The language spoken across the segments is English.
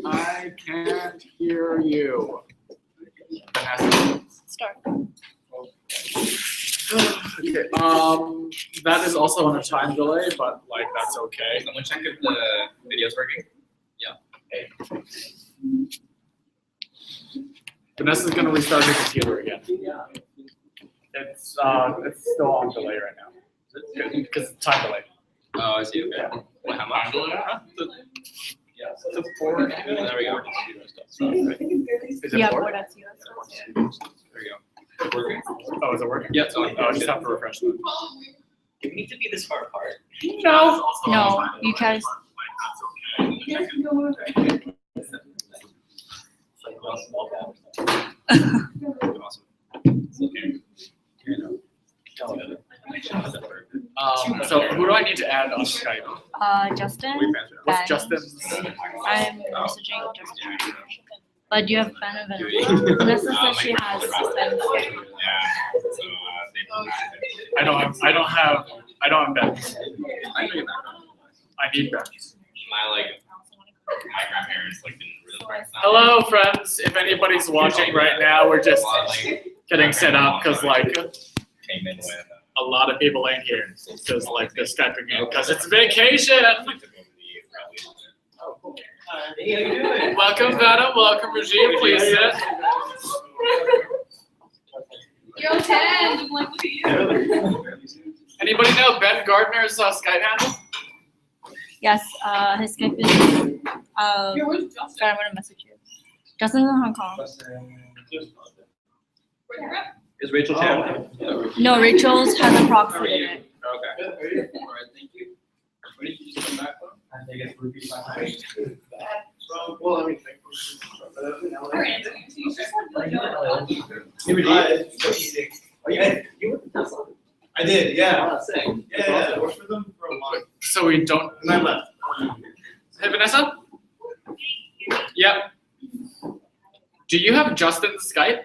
I can't hear you. Start. Okay. That is also on a time delay, but like that's okay. Someone check if the video's working. Yeah. Hey. Vanessa's gonna restart her computer again. It's still on delay right now because it's time delay. Oh, I see. Okay. Yeah. What, how much? Yeah, so it's 4. There we go. Is it Yeah, 4? board at CUS. There we go. Working. Oh, is it working? Yeah, it's on. Oh, I just have to refresh it. Do we need to be this far apart? No. No, you guys. Awesome. So who do I need to add on Skype? Justin. What's Ben. Justin's? I'm messaging Justin. But you have Ben and Vanessa says she has Ben. I don't have Ben. I need Ben. My grandparents didn't really. Hello, friends. If anybody's watching right now, we're just getting set up because Came in with. a lot of people ain't here because they're Skyping in because it's vacation. Welcome, Venom. Welcome, Regine. Please sit. You're 10. Look at you. Anybody know Ben Gardner's Skype handle? Yes, his Skype is. I'm gonna message you. Justin's in Hong Kong. Where you at? Is Rachel Chan? No, Rachel's has a proxy in it. Okay. All right, thank you. Where did you just come back from? I think it's would be fine. Or Anthony. I did, yeah. Yeah, I worked for them for a long. So we don't. And I left. Hey, Vanessa? Yep. Do you have Justin's Skype?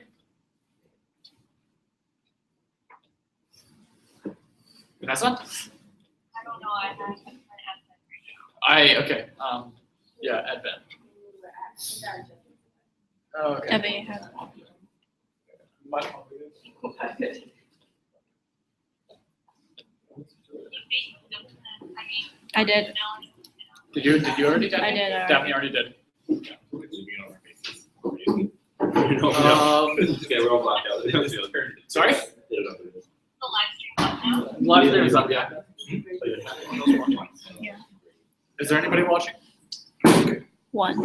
Vanessa? I don't know. I have Okay. Yeah, add Ben. Oh, okay. Debbie has. I did. Did you already, Daphne? I did already. Daphne already did. Okay, we're all blacked out. Sorry? the live stream up now. Live stream is up, yeah. Yeah. Is there anybody watching? One.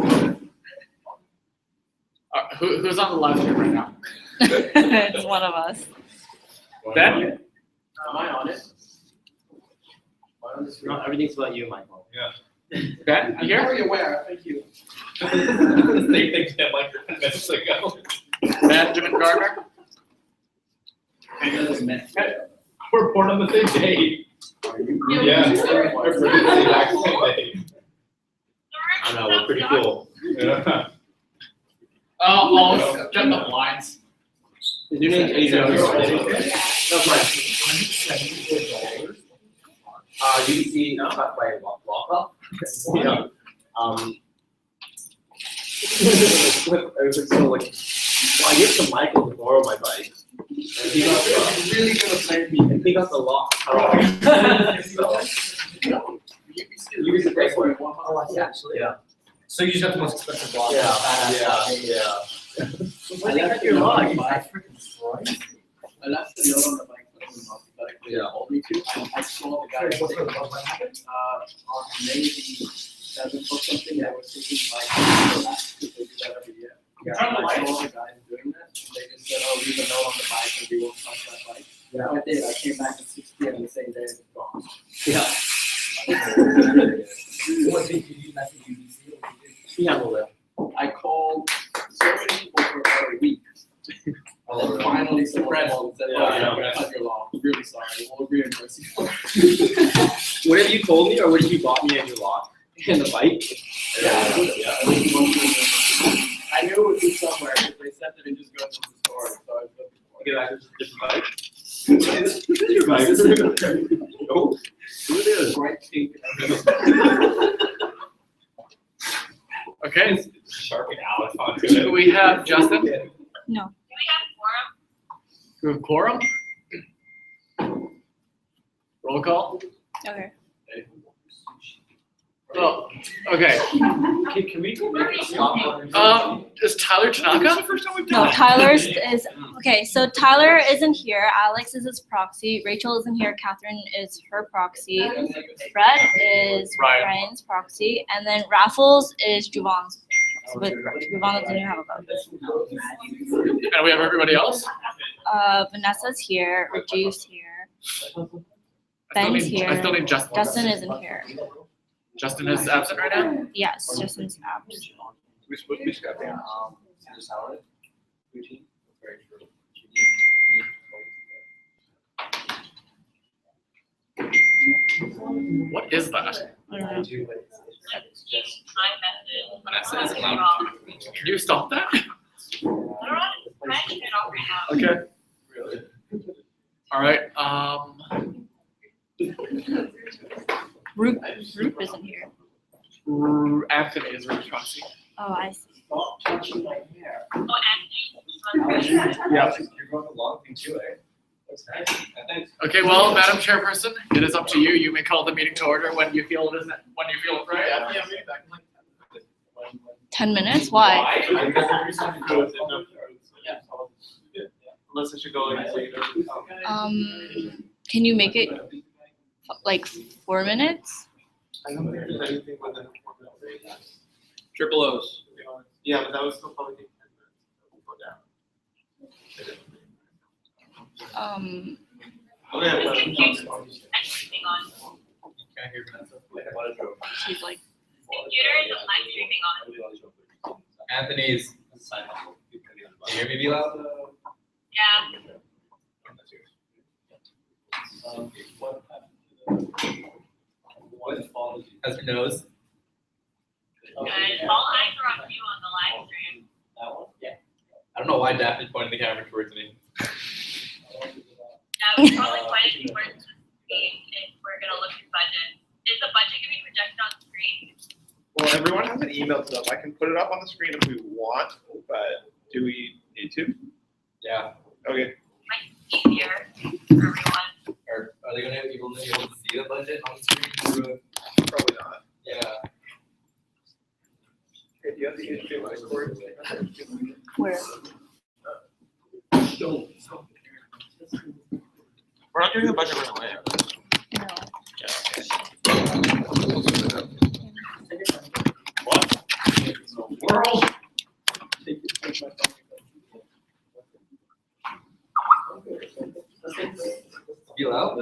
Who's on the live stream right now? It's one of us. Ben? Am I on it? Everything's about you, Michael. Yeah. Ben, you here? very aware, thank you. Same thing said like 10 minutes ago. Benjamin Gardner? We're born on the same day. Yeah. We're pretty the exact same day. I know, we're pretty cool. Yeah. I'll get the lines. Is your name Asia? That's right. UBC cut by Walkup. Yeah. So like, well, I gave to Michael to borrow my bike. And he got really gonna play me. And he got the lock. UBC paid for it. Oh, actually. Yeah. So you just got the most expensive block. Yeah. When they cut your lock, I left the note on the bike. Yeah. Hold me to. I saw the guy. On maybe 7th or something, I was taking bike because they do that every year. Turn the I lights. saw the guys doing that. And they just said, "Oh, leave a note on the bike and we won't touch that bike." Yeah. I did. I came back at 6 p.m. the same day and it's gone. Yeah. What did you message UBC? He handled it. I called so many people for about a week. And finally, someone called and said, "Oh, I'm gonna cut your law. I'm really sorry. We'll reimburse you." What have you told me, or what have you bought me a new lock and the bike? Yeah. I knew it would be somewhere because they said that it just goes to the store. So I was looking for it. Get back to a different bike. This is your bike. Nope. Who it is? Bright pink. Okay, Sharpie Alex onto do it. we have Justin? No. Do we have Do quorum? we have quorum? Roll call? Okay. Oh, okay. Can we make it stop? Is Tyler Tanaka the first time we've No, done it? Tyler's is, okay, so Tyler isn't here, Alex is his proxy, Rachel isn't here, Catherine is her proxy, Fred is Ryan. Ryan's proxy, and then Raffles is Juvan's. With Juvan doesn't even have a vote. And we have everybody else? Vanessa's here, Rajiv's here, I still Ben's need- I still here. need Justin. Justin isn't here. Justin is absent right now? Yes, Justin's out. We just got there. What is that? I don't know. I messaged. Vanessa is allowed Can you stop that? I don't know. I'm actually it off right now. Okay. All right, Roop isn't here. Anthony is Ruby's proxy. Oh, I see. Oh, Anthony. Yeah. You're going along too, eh? Looks nice. Okay, well, Madam Chairperson, it is up to you. You may call the meeting to order when you feel it is, when you feel it's right. 10 minutes? Why? Unless it should go like later. Can you make it like 4 minutes? I don't think there's anything within 4 minutes. Triple O's. Yeah, but that was still probably take 10 minutes. Go down. This computer's streaming on. Can't hear Vanessa. She's like, Computer isn't live streaming on. Anthony's. Can you hear me, be loud? Yeah. How's your nose? Good. All eyes are on you on the live stream. I don't know why Daphne's pointing the camera towards me. We probably find it important to see if we're gonna look at budget. Is the budget gonna be projected on screen? Well, everyone has an email to them. I can put it up on the screen if we want, but do we need to? Yeah. Okay. Easier for everyone. Are they gonna be able to see the budget on the screen through? Probably not. Yeah. Okay, do you have the HDMI cord? where? We're not doing the budget right away. No. World. Feel out?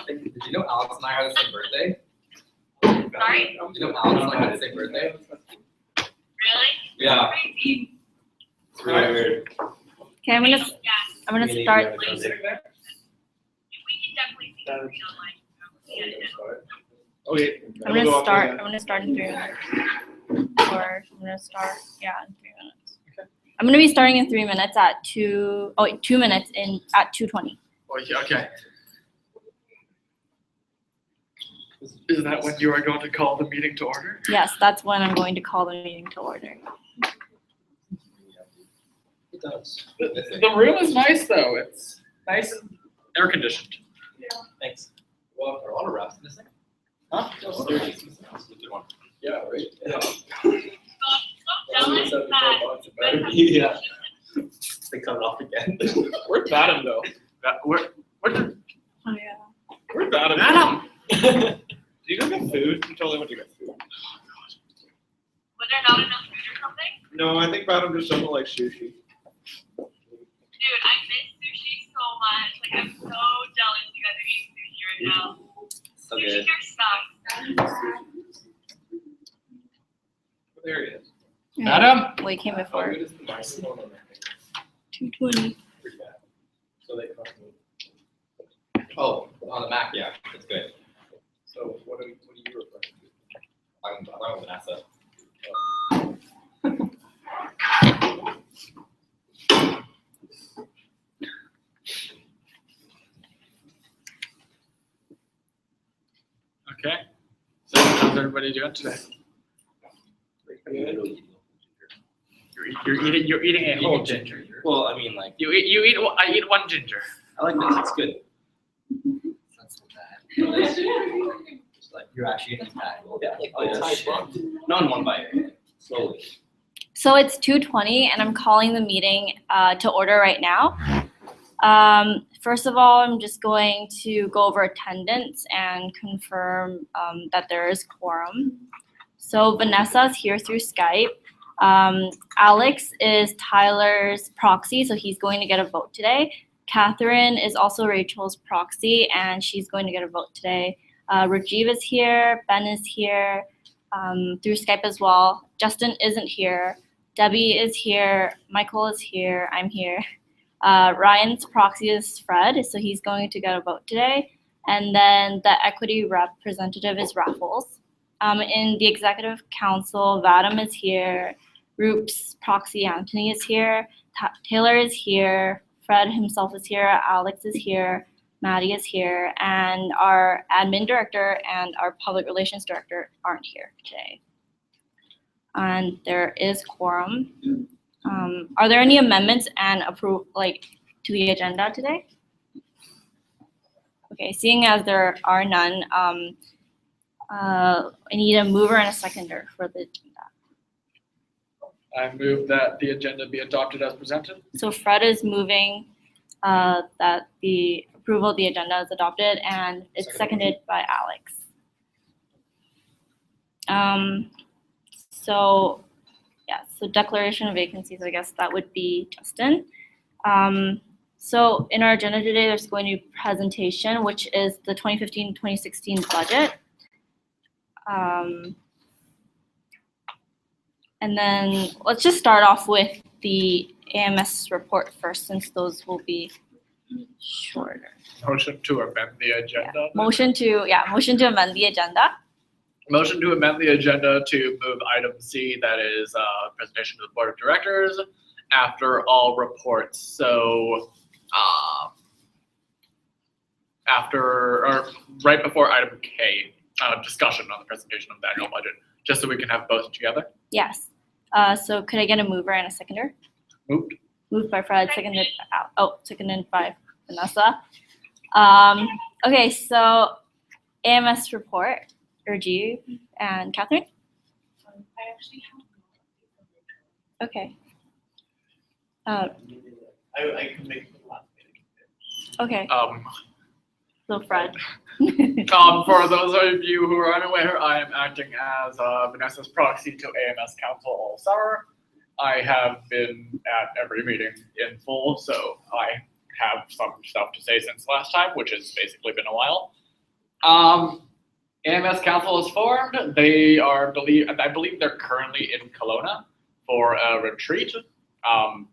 Did you know Alex and I had the same birthday? Sorry? Did you know Alex and I had the same birthday? Really? Yeah. Crazy. It's really weird. Okay, I'm gonna Maybe start. you gotta go there. We can definitely see the screen online. Okay. I'm gonna start in 3 minutes. Or I'm gonna start, yeah, in 3 minutes. I'm gonna be starting in 3 minutes at 2 minutes in at 2:20. Oh, yeah, okay. Is that when you are going to call the meeting to order? Yes, that's when I'm going to call the meeting to order. It does. The room is nice though. It's nice and air conditioned. Thanks. Well, are a lot of rats missing? Huh? Yeah, right. So jealous that. Yeah. They cut it off again. Where's Madam though? Where did Oh yeah. Where's Madam? Madam? Do you guys get food? You totally went to get food. Was there not enough food or something? No, I think Madam just doesn't like sushi. Dude, I miss sushi so much. Like, I'm so jealous you guys are eating sushi right now. So Sushi good. here sucks. There he is. Madam? Well, you came How before. good is the microphone on that thing? 2:20. Pretty bad. So they cost me. Oh, on the Mac, yeah, it's good. So what are you referring to? I'm with Vanessa. Okay. So how's everybody doing today? You're eating a whole ginger. Well, I mean, like, I eat one ginger. I like this, it's good. That's not bad. It's like you're actually getting tired. Yeah, Oh, yeah, shit. Not in one bite, slowly. So it's 2:20 and I'm calling the meeting to order right now. First of all, I'm just going to go over attendance and confirm that there is quorum. So Vanessa's here through Skype. Alex is Tyler's proxy, so he's going to get a vote today. Catherine is also Rachel's proxy, and she's going to get a vote today. Rajiv is here, Ben is here, through Skype as well. Justin isn't here. Debbie is here, Michael is here, I'm here. Ryan's proxy is Fred, so he's going to get a vote today. And then the equity representative is Raffles. In the executive council, Vadim is here, Roop's proxy Anthony is here, Taylor is here, Fred himself is here, Alex is here, Maddie is here, and our admin director and our public relations director aren't here today. And there is quorum. Are there any amendments and to the agenda today? Okay, seeing as there are none, I need a mover and a seconder for the agenda. I move that the agenda be adopted as presented. So Fred is moving that the approval of the agenda is adopted, and it's seconded by Alex. So declaration of vacancies, I guess that would be Justin. So in our agenda today, there's going to be a presentation, which is the 2015-2016 budget. And then let's just start off with the AMS report first, since those will be shorter. Motion to amend the agenda. Motion to amend the agenda. Motion to amend the agenda to move item C, that is presentation to the board of directors, after all reports. So right before item K, discussion on the presentation of the annual budget, just so we can have both together. Yes. So could I get a mover and a seconder? Moved. Moved by Fred, seconded by Vanessa. Okay, so AMS report, Rajiv and Catherine. I actually have Okay. I can make the last meeting. Okay. So Fred. For those of you who are unaware, I am acting as Vanessa's proxy to AMS Council all summer. I have been at every meeting in full, so I have some stuff to say since last time, which has basically been a while. AMS Council is formed. They are I believe they're currently in Kelowna for a retreat. I'm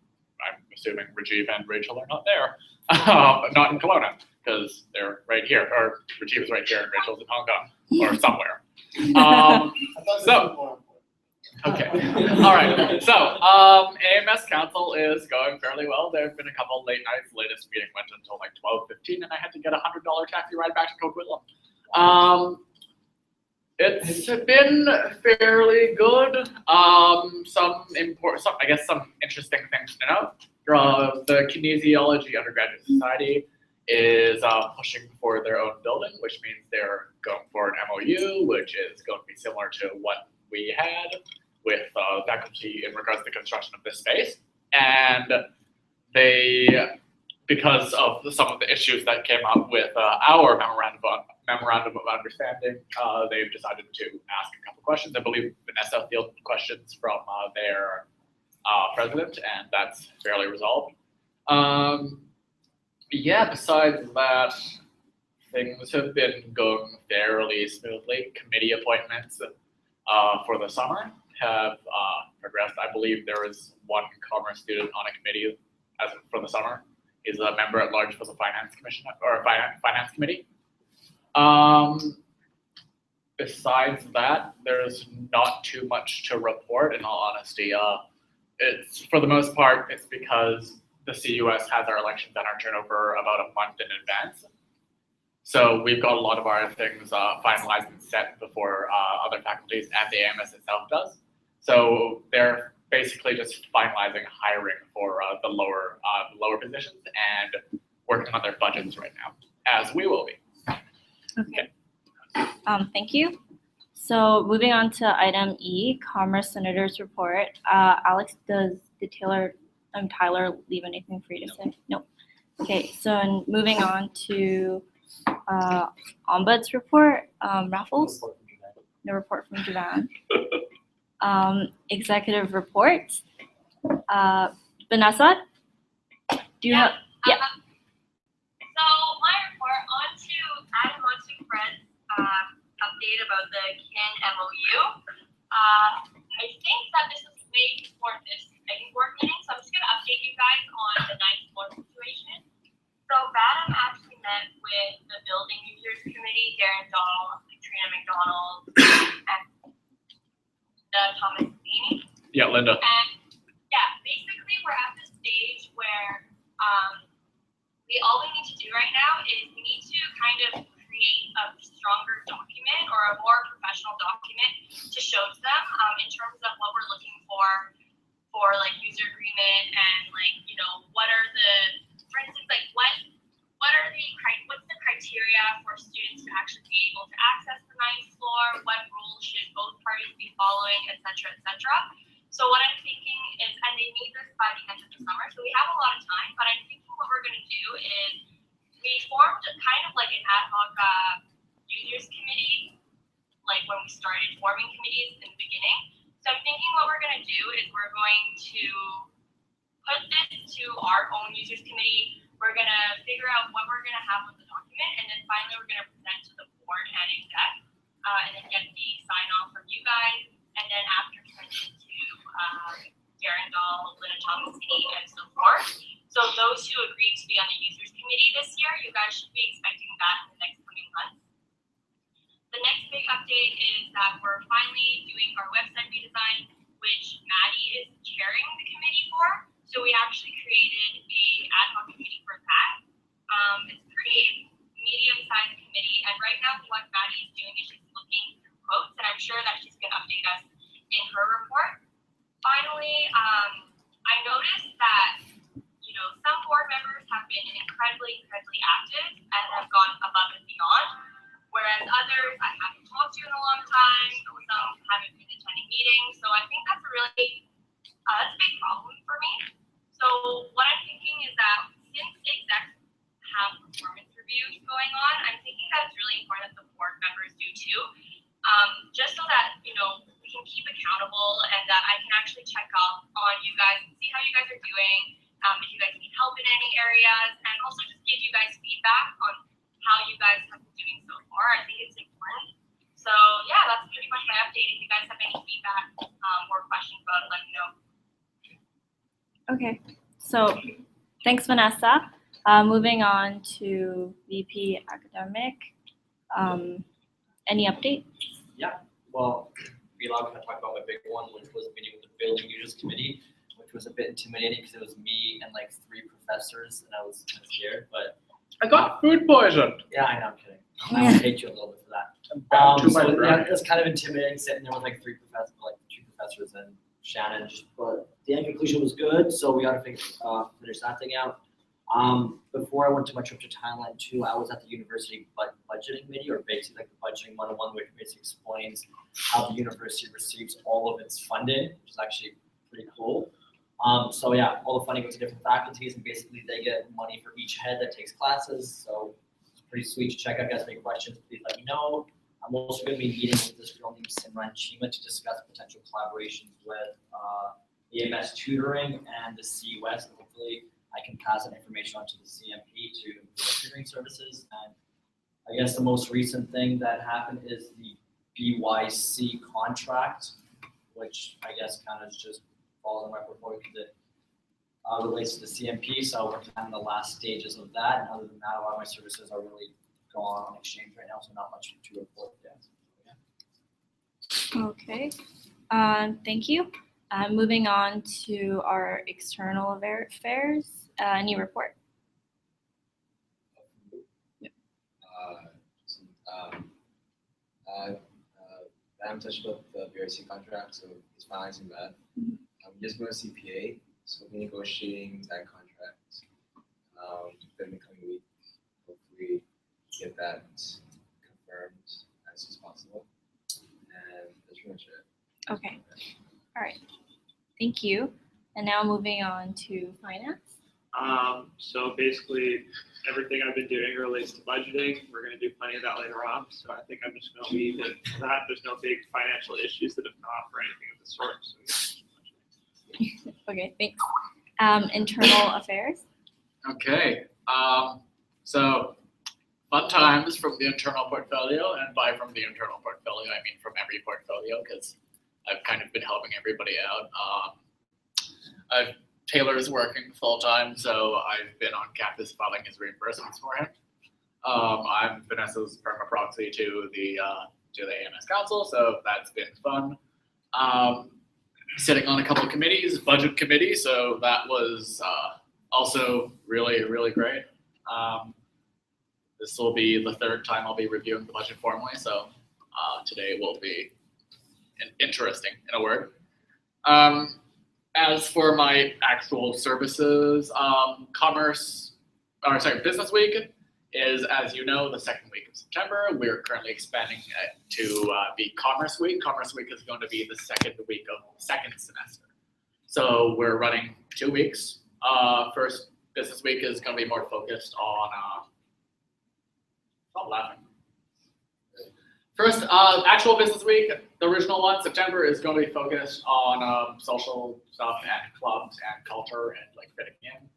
assuming Rajiv and Rachel are not there, not in Kelowna, because they're right here, or Rajiv is right here and Rachel's in Hong Kong or somewhere. Okay, all right. So AMS Council is going fairly well. There have been a couple late nights. The latest meeting went until like 12:15, and I had to get a $100 taxi ride back to Coquitlam. It's been fairly good. Some interesting things to note. The Kinesiology Undergraduate Society is pushing for their own building, which means they're going for an MOU, which is going to be similar to what we had with faculty in regards to the construction of this space. And they, because of some of the issues that came up with our memorandum of understanding, they've decided to ask a couple questions. I believe Vanessa fielded questions from their president, and that's fairly resolved. Yeah, besides that, things have been going fairly smoothly. Committee appointments for the summer have progressed. I believe there is one commerce student on a committee as for the summer. He's a member at large for the finance commission or finance committee. Besides that, there's not too much to report, in all honesty. It's for the most part, it's because the CUS has our elections and our turnover about a month in advance. So we've got a lot of our things finalized and set before other faculties and the AMS itself does. So they're basically just finalizing hiring for the lower positions and working on their budgets right now, as we will be. Okay. Thank you. So moving on to item E, Commerce Senator's Report. Alex, did Tyler leave anything for you to say? No. Okay, so moving on to Ombuds Report, Raffles? No report from Javan. Executive Report. Vanessa? Do you have? Yeah. So my report adding on to Fred's update about the CAN MOU. I think that this was made for this second board meeting, so I'm just gonna update you guys on the ninth floor situation. So Vadim actually met with the building users committee, Darren Dahl, Katrina McDonald, and Thomas Beanie. Yeah, Linda. And yeah, basically we're at the stage where all we need to do right now is we need to kind of create a stronger document or a more professional document to show to them in terms of what we're looking for like user agreement and like, you know, what are the, for instance, like what's the criteria for students to actually be able to access the ninth floor, what rules should both parties be following, et cetera, et cetera. So what I'm thinking is, and they need this by the end of the summer, so we have a lot of time, but I'm thinking what we're gonna do is we formed kind of like an ad hoc users committee, like when we started forming committees in the beginning. So I'm thinking what we're gonna do is we're going to put this to our own users committee. We're gonna figure out what we're gonna have with the document, and then finally we're gonna present to the board and exec, and then get the sign off from you guys, and then after send it to Darren Dahl, Linda Thomasini, and so forth. So those who agreed to be on the users committee this year, you guys should be expecting that in the next coming months. The next big update is that we're finally doing our website redesign, which Maddie is chairing the committee for. So we actually created a ad hoc committee for that. It's a pretty medium-sized committee, and right now what Maddie is doing is she's looking through quotes, and I'm sure that she's going to update us in her report. Finally, I noticed that, you know, some board members have been incredibly active and have gone above and beyond, whereas others I haven't talked to in a long time, or some haven't been attending meetings. So I think that's a big problem for me. So what I'm thinking is that since execs have performance reviews going on, I'm thinking that it's really important that the board members do too, just so that, you know, we can keep accountable and that I can actually check up on you guys and see how you guys are doing, if you guys need help in any areas, and also just give you guys feedback on how you guys have been doing so far. I think it's important. So yeah, that's pretty much my update. If you guys have any feedback or questions about it, let me know. Okay, so thanks, Vanessa. Moving on to VP Academic. Any updates? Yeah, well, we allowed to talk about my big one, which was meeting with the building users committee, which was a bit intimidating because it was me and like 3 professors, and I was kind of scared, but I got food poisoned. yeah, I know, I'm kidding. I hate you a little bit for that. So yeah, it was kind of intimidating sitting there with like 2 professors and Shannon, but the end conclusion was good, so we got to finish that thing out. Before I went to my trip to Thailand too, I was at the university budgeting committee, or basically like the budgeting 101, which basically explains how the university receives all of its funding, which is actually pretty cool. So yeah, all the funding goes to different faculties, and basically they get money for each head that takes classes. So it's pretty sweet to check out. Guys, any questions, please let me know. I'm also going to be meeting with this girl named Simran Chima to discuss potential collaborations with EMS tutoring and the CUS. Hopefully, I can pass that information on to the CMP to improve tutoring services. And I guess the most recent thing that happened is the BYC contract, which I guess kind of just falls on my portfolio because it relates to the CMP. So we're kind of in the last stages of that. And other than that, a lot of my services are really going on exchange right now, so not much to report yet. Okay, thank you. Moving on to our external affairs. Any report? I'm touched about the BRC contract, so he's finalizing that. Just going to CPA, so we're negotiating that contract within the coming week. Hopefully, get that confirmed as soon as possible. And that's pretty much it. Okay. All right. Thank you. And now moving on to finance. So basically, everything I've been doing relates to budgeting. We're going to do plenty of that later on. So I think I'm just going to leave it at that. There's no big financial issues that have come up or anything of the sort. So Okay, thanks. Internal affairs. Okay, so fun times from the internal portfolio, and by from the internal portfolio, I mean from every portfolio, because I've kind of been helping everybody out. Taylor's working full time, so I've been on campus filing his reimbursements for him. I'm Vanessa's perma proxy to the AMS Council, so that's been fun. Sitting on a couple of committees, budget committee, so that was also really, really great. This will be the third time I'll be reviewing the budget formally, so today will be interesting in a word. As for my actual services, Business Week is, as you know, the second week of September. We're currently expanding it to be Commerce Week. Commerce Week is going to be the second week of the second semester. So we're running 2 weeks. First Business Week is going to be more focused on, stop laughing. First, actual Business Week, the original one, September, is going to be focused on social stuff and clubs and culture and like fitting in.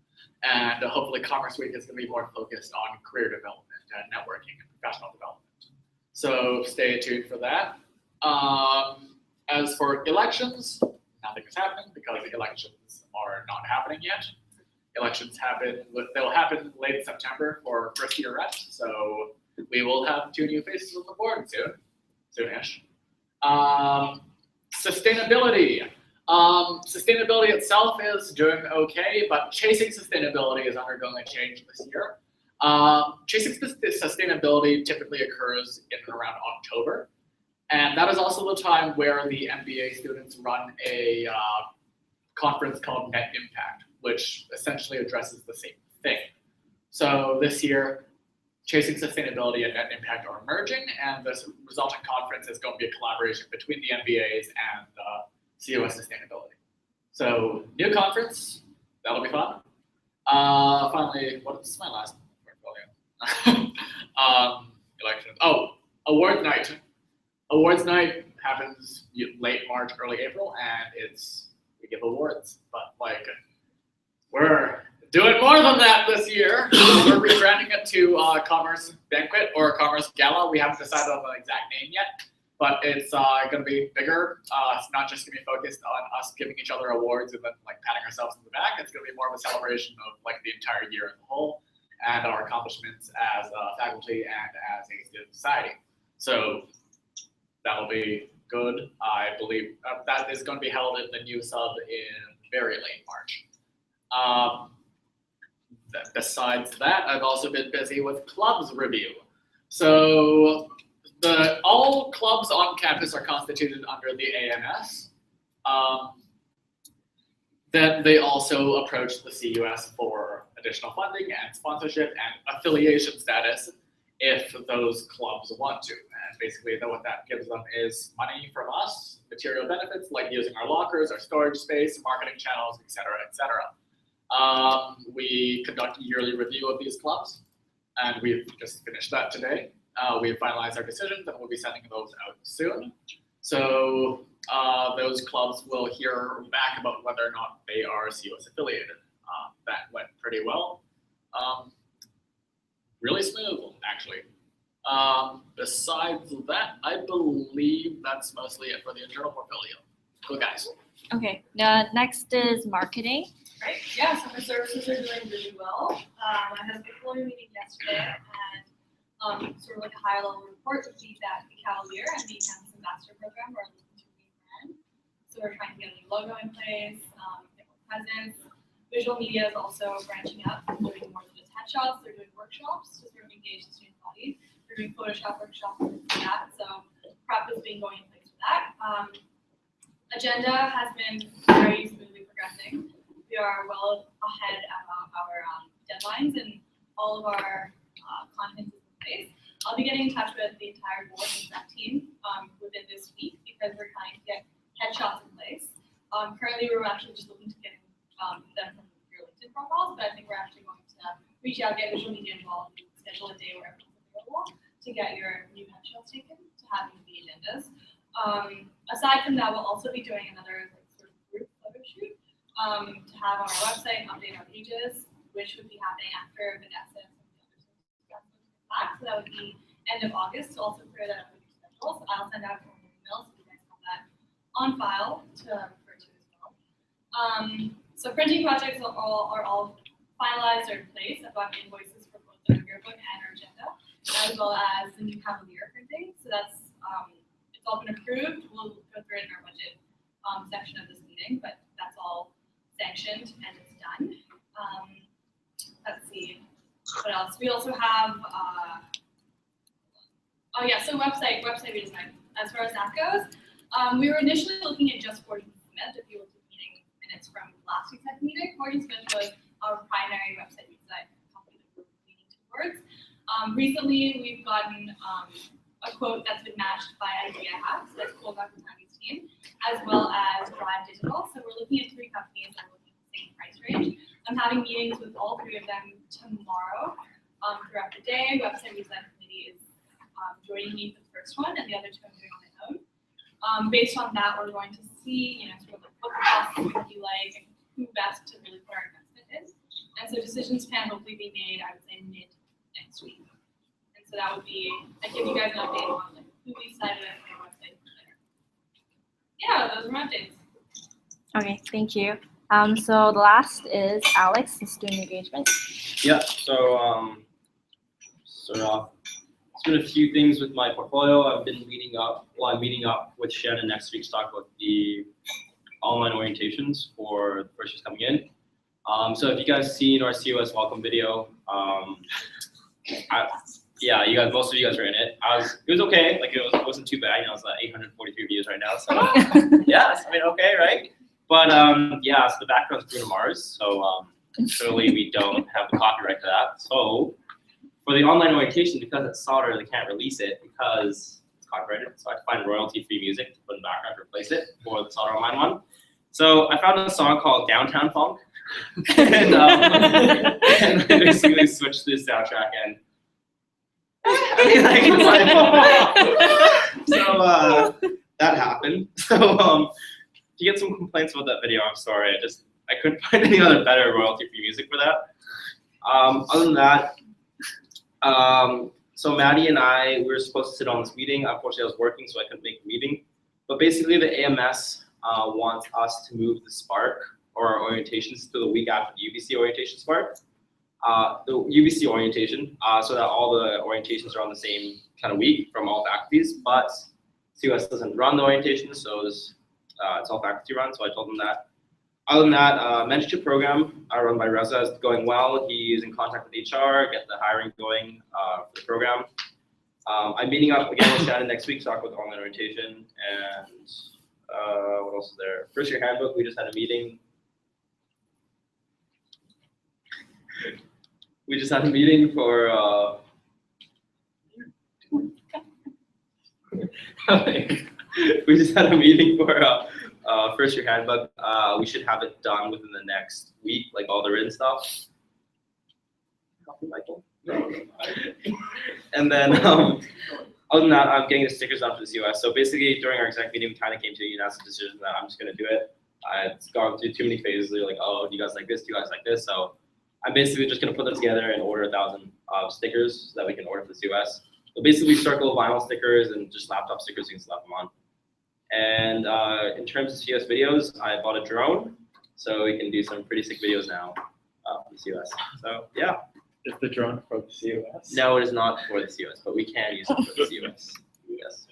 And hopefully Commerce Week is going to be more focused on career development and networking and professional development. So stay tuned for that. As for elections, nothing is happening because elections are not happening yet. Elections happen, they'll happen late September for first year reps. So we will have 2 new faces on the board soonish. Sustainability. Sustainability itself is doing okay, but chasing sustainability is undergoing a change this year. Chasing sustainability typically occurs in and around October, and that is also the time where the MBA students run a conference called Net Impact, which essentially addresses the same thing. So this year, Chasing Sustainability and Net Impact are merging, and this resulting conference is going to be a collaboration between the MBAs and CUS Sustainability. So new conference, that'll be fun. Finally, what's my last portfolio? Elections. Oh, awards night. Awards night happens late March, early April, and we give awards. But like, we're doing more than that this year. We're rebranding it to Commerce Banquet or Commerce Gala. We haven't decided on the exact name yet, but it's going to be bigger. It's not just going to be focused on us giving each other awards and then like patting ourselves on the back. It's going to be more of a celebration of like the entire year as a whole and our accomplishments as faculty and as a student society. So that'll be good. I believe that is going to be held in the new sub in very late March. Besides that, I've also been busy with clubs review. So all clubs on campus are constituted under the AMS. Then they also approach the CUS for additional funding and sponsorship and affiliation status if those clubs want to. And basically what that gives them is money from us, material benefits like using our lockers, our storage space, marketing channels, etc., etc. We conduct a yearly review of these clubs, and we've just finished that today. We've finalized our decisions, and we'll be sending those out soon. So those clubs will hear back about whether or not they are CUS affiliated. That went pretty well. Really smooth, actually. Besides that, I believe that's mostly it for the internal portfolio. Cool, guys. Okay, next is marketing. Right, yeah, summer services are doing really well. I had a portfolio meeting yesterday and sort of like a higher level report to feedback the Cavalier and the Campus Ambassador Program we're looking to rebrand. So we're trying to get a new logo in place, get more presence. Visual media is also branching out and doing more than just headshots. They're doing workshops to sort of engage the student body. They're doing Photoshop workshops and things like that. So prep has been going in place that. Agenda has been very smoothly progressing. We are well ahead of our deadlines and all of our content is in place. I'll be getting in touch with the entire board and exec team within this week because we're trying to get headshots in place. Currently, we're actually just looking to get them from your LinkedIn profiles, but I think we're actually going to reach out, get visual media involved, and schedule a day where everyone's available to get your new headshots taken, to have in the agendas. Aside from that, we'll also be doing another sort of group photo shoot to have on our website and update our pages, which would be happening after Vanessa and some of the other back. So that would be end of August to also clear that up with your schedules. I'll send out an email so you guys have that on file to refer to as well. So printing projects are all finalized or in place. I've got invoices for both the yearbook and our agenda, as well as the new Cavalier printing. So that's it's all been approved. We'll go through it in our budget section of this meeting, but that's all sanctioned and it's done. Let's see, what else? We also have, oh yeah, so website redesign. As far as that goes, we were initially looking at just Gordon Smith. If you look at meeting minutes from last week's meeting, Gordon Smith was our primary website redesign company that we were leaning towards. Recently, we've gotten a quote that's been matched by Idea Hacks, that's Cole Dr. Tammy's team, as well as Drive Digital. So we're looking at 3 companies that are looking at the same price range. I'm having meetings with all 3 of them tomorrow throughout the day. Website redesign committee is joining me for the first one, and the other 2 I'm doing on my own. Based on that, we're going to see, sort of like what the costs would be like and who best to really put our investment in. And so decisions can hopefully be made, I would say, mid next week. And so that would be, I give you guys an update on like who we decided on the website later. Yeah, those are my updates. Okay, thank you. So the last is Alex, the student engagement. Yeah, so start off. It's been a few things with my portfolio. I've been meeting up with Shannon next week to talk about the online orientations for the first years coming in. So if you guys seen our CUS welcome video, yeah, most of you guys were in it. It was okay, like it wasn't too bad. It's 843 views right now, so yes, okay, right? But yeah, so the background's Bruno Mars, so surely we don't have the copyright to that. So for the online orientation, because it's solder, they can't release it because it's copyrighted. So I have to find royalty-free music to put in the background to replace it for the solder online one. So I found a song called Downtown Funk, and I basically switched this soundtrack and so that happened. So if you get some complaints about that video, I'm sorry. I couldn't find any other better royalty-free music for that. Other than that, so Maddie and I, we were supposed to sit on this meeting. Unfortunately, I was working, so I couldn't make the meeting. But basically, the AMS wants us to move the Spark or our orientations to the week after the UBC orientation Spark. The UBC orientation, so that all the orientations are on the same kind of week from all faculties, but CUS doesn't run the orientation, so it's all faculty run, so I told them that. Other than that, mentorship program run by Reza is going well. He's in contact with HR, get the hiring going for the program. I'm meeting up again with Shannon next week to talk about the online orientation, and what else is there? First year handbook, we just had a meeting. We just had a meeting for first year handbook. We should have it done within the next week, like all the written stuff. Copy, Michael. And then other than that, I'm getting the stickers done for the CUS. So basically, during our exec meeting, we kind of came to a unanimous decision that I'm just going to do it. It's gone through too many phases. They're like, oh, do you guys like this? Do you guys like this? So I'm basically just going to put them together and order 1,000 stickers so that we can order for the CUS. So basically, circle vinyl stickers and just laptop stickers you can slap them on. And in terms of CUS videos, I bought a drone, so we can do some pretty sick videos now for the CUS. So yeah. Is the drone for the CUS? No, it is not for the CUS, but we can use it for the CUS. Yes.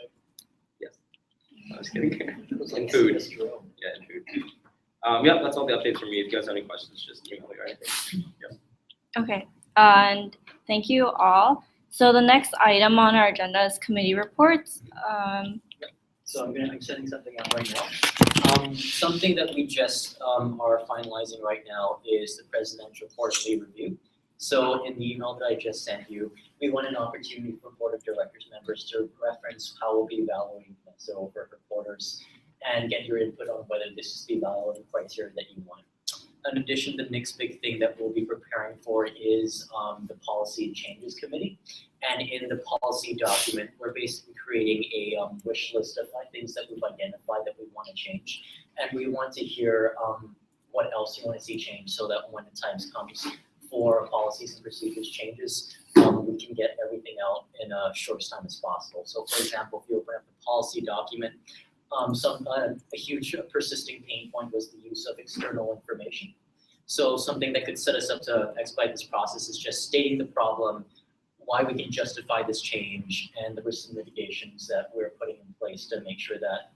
Yes. I was kidding. And food. Yeah, and food. Yeah, that's all the updates from me. If you guys have any questions, just email me or anything. Yeah. Okay, and thank you all. So the next item on our agenda is committee reports. So I'm sending something out right now. Something that we just are finalizing right now is the presidential quarterly review. So in the email that I just sent you, we want an opportunity for board of directors members to reference how we'll be evaluating this over for quarters and get your input on whether this is the evaluating criteria that you want. In addition, the next big thing that we'll be preparing for is the policy changes committee. And in the policy document, we're basically creating a wish list of 5 things that we've identified that we want to change. And we want to hear what else you want to see changed so that when the time comes for policies and procedures changes, we can get everything out in a shortest time as possible. So for example, if you open up the policy document, a huge persisting pain point was the use of external information. So something that could set us up to expedite this process is just stating the problem, why we can justify this change, and the risks and mitigations that we're putting in place to make sure that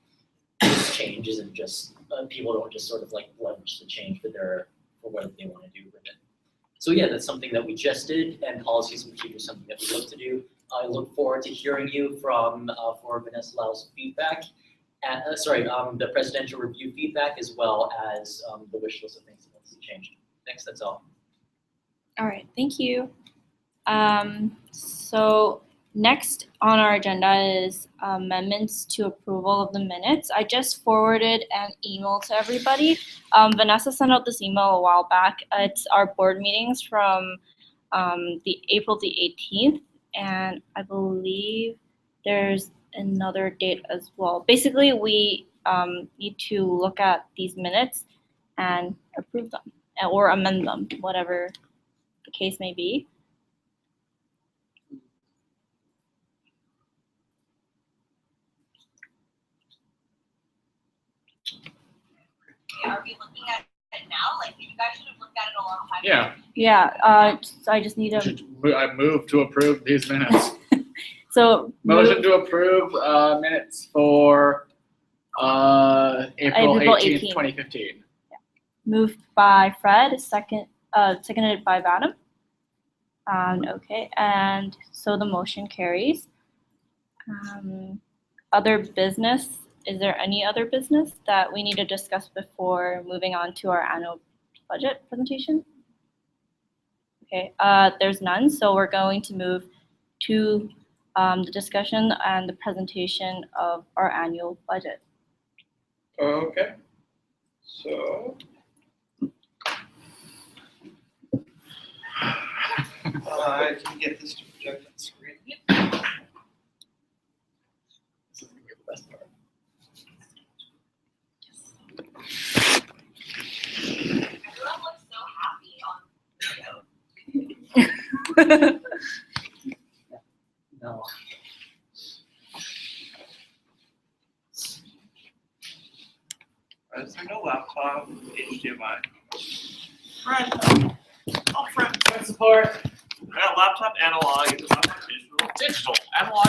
this change isn't just, people don't just sort of like leverage the change for what they want to do with it. So yeah, that's something that we just did, and policies and procedures is something that we look to do. I look forward to hearing you for Vanessa Lau's feedback. The presidential review feedback, as well as the wish list of things that needs to change. Next, that's all. All right, thank you. So next on our agenda is amendments to approval of the minutes. I just forwarded an email to everybody. Vanessa sent out this email a while back. It's our board meetings from the April the 18th, and I believe there's another date as well. Basically, we need to look at these minutes and approve them or amend them, whatever the case may be. Are we looking at it now? Like, you guys should have looked at it a long time Yeah. ago. Yeah, I just need a, I move to approve these minutes. so Motion to approve minutes for April 18th, 2015. moved by Fred, seconded by Vadim. Okay, and so the motion carries. Other business, is there any other business that we need to discuss before moving on to our annual budget presentation? Okay, there's none, so we're going to move to the discussion and the presentation of our annual budget. Okay, so. I can get this to project on screen. This is gonna be the best part. Everyone looks so happy on video. No. Is there no laptop, HDMI? Friend. Oh, friend. Support. I got a laptop analog, it's not digital. Digital. Analog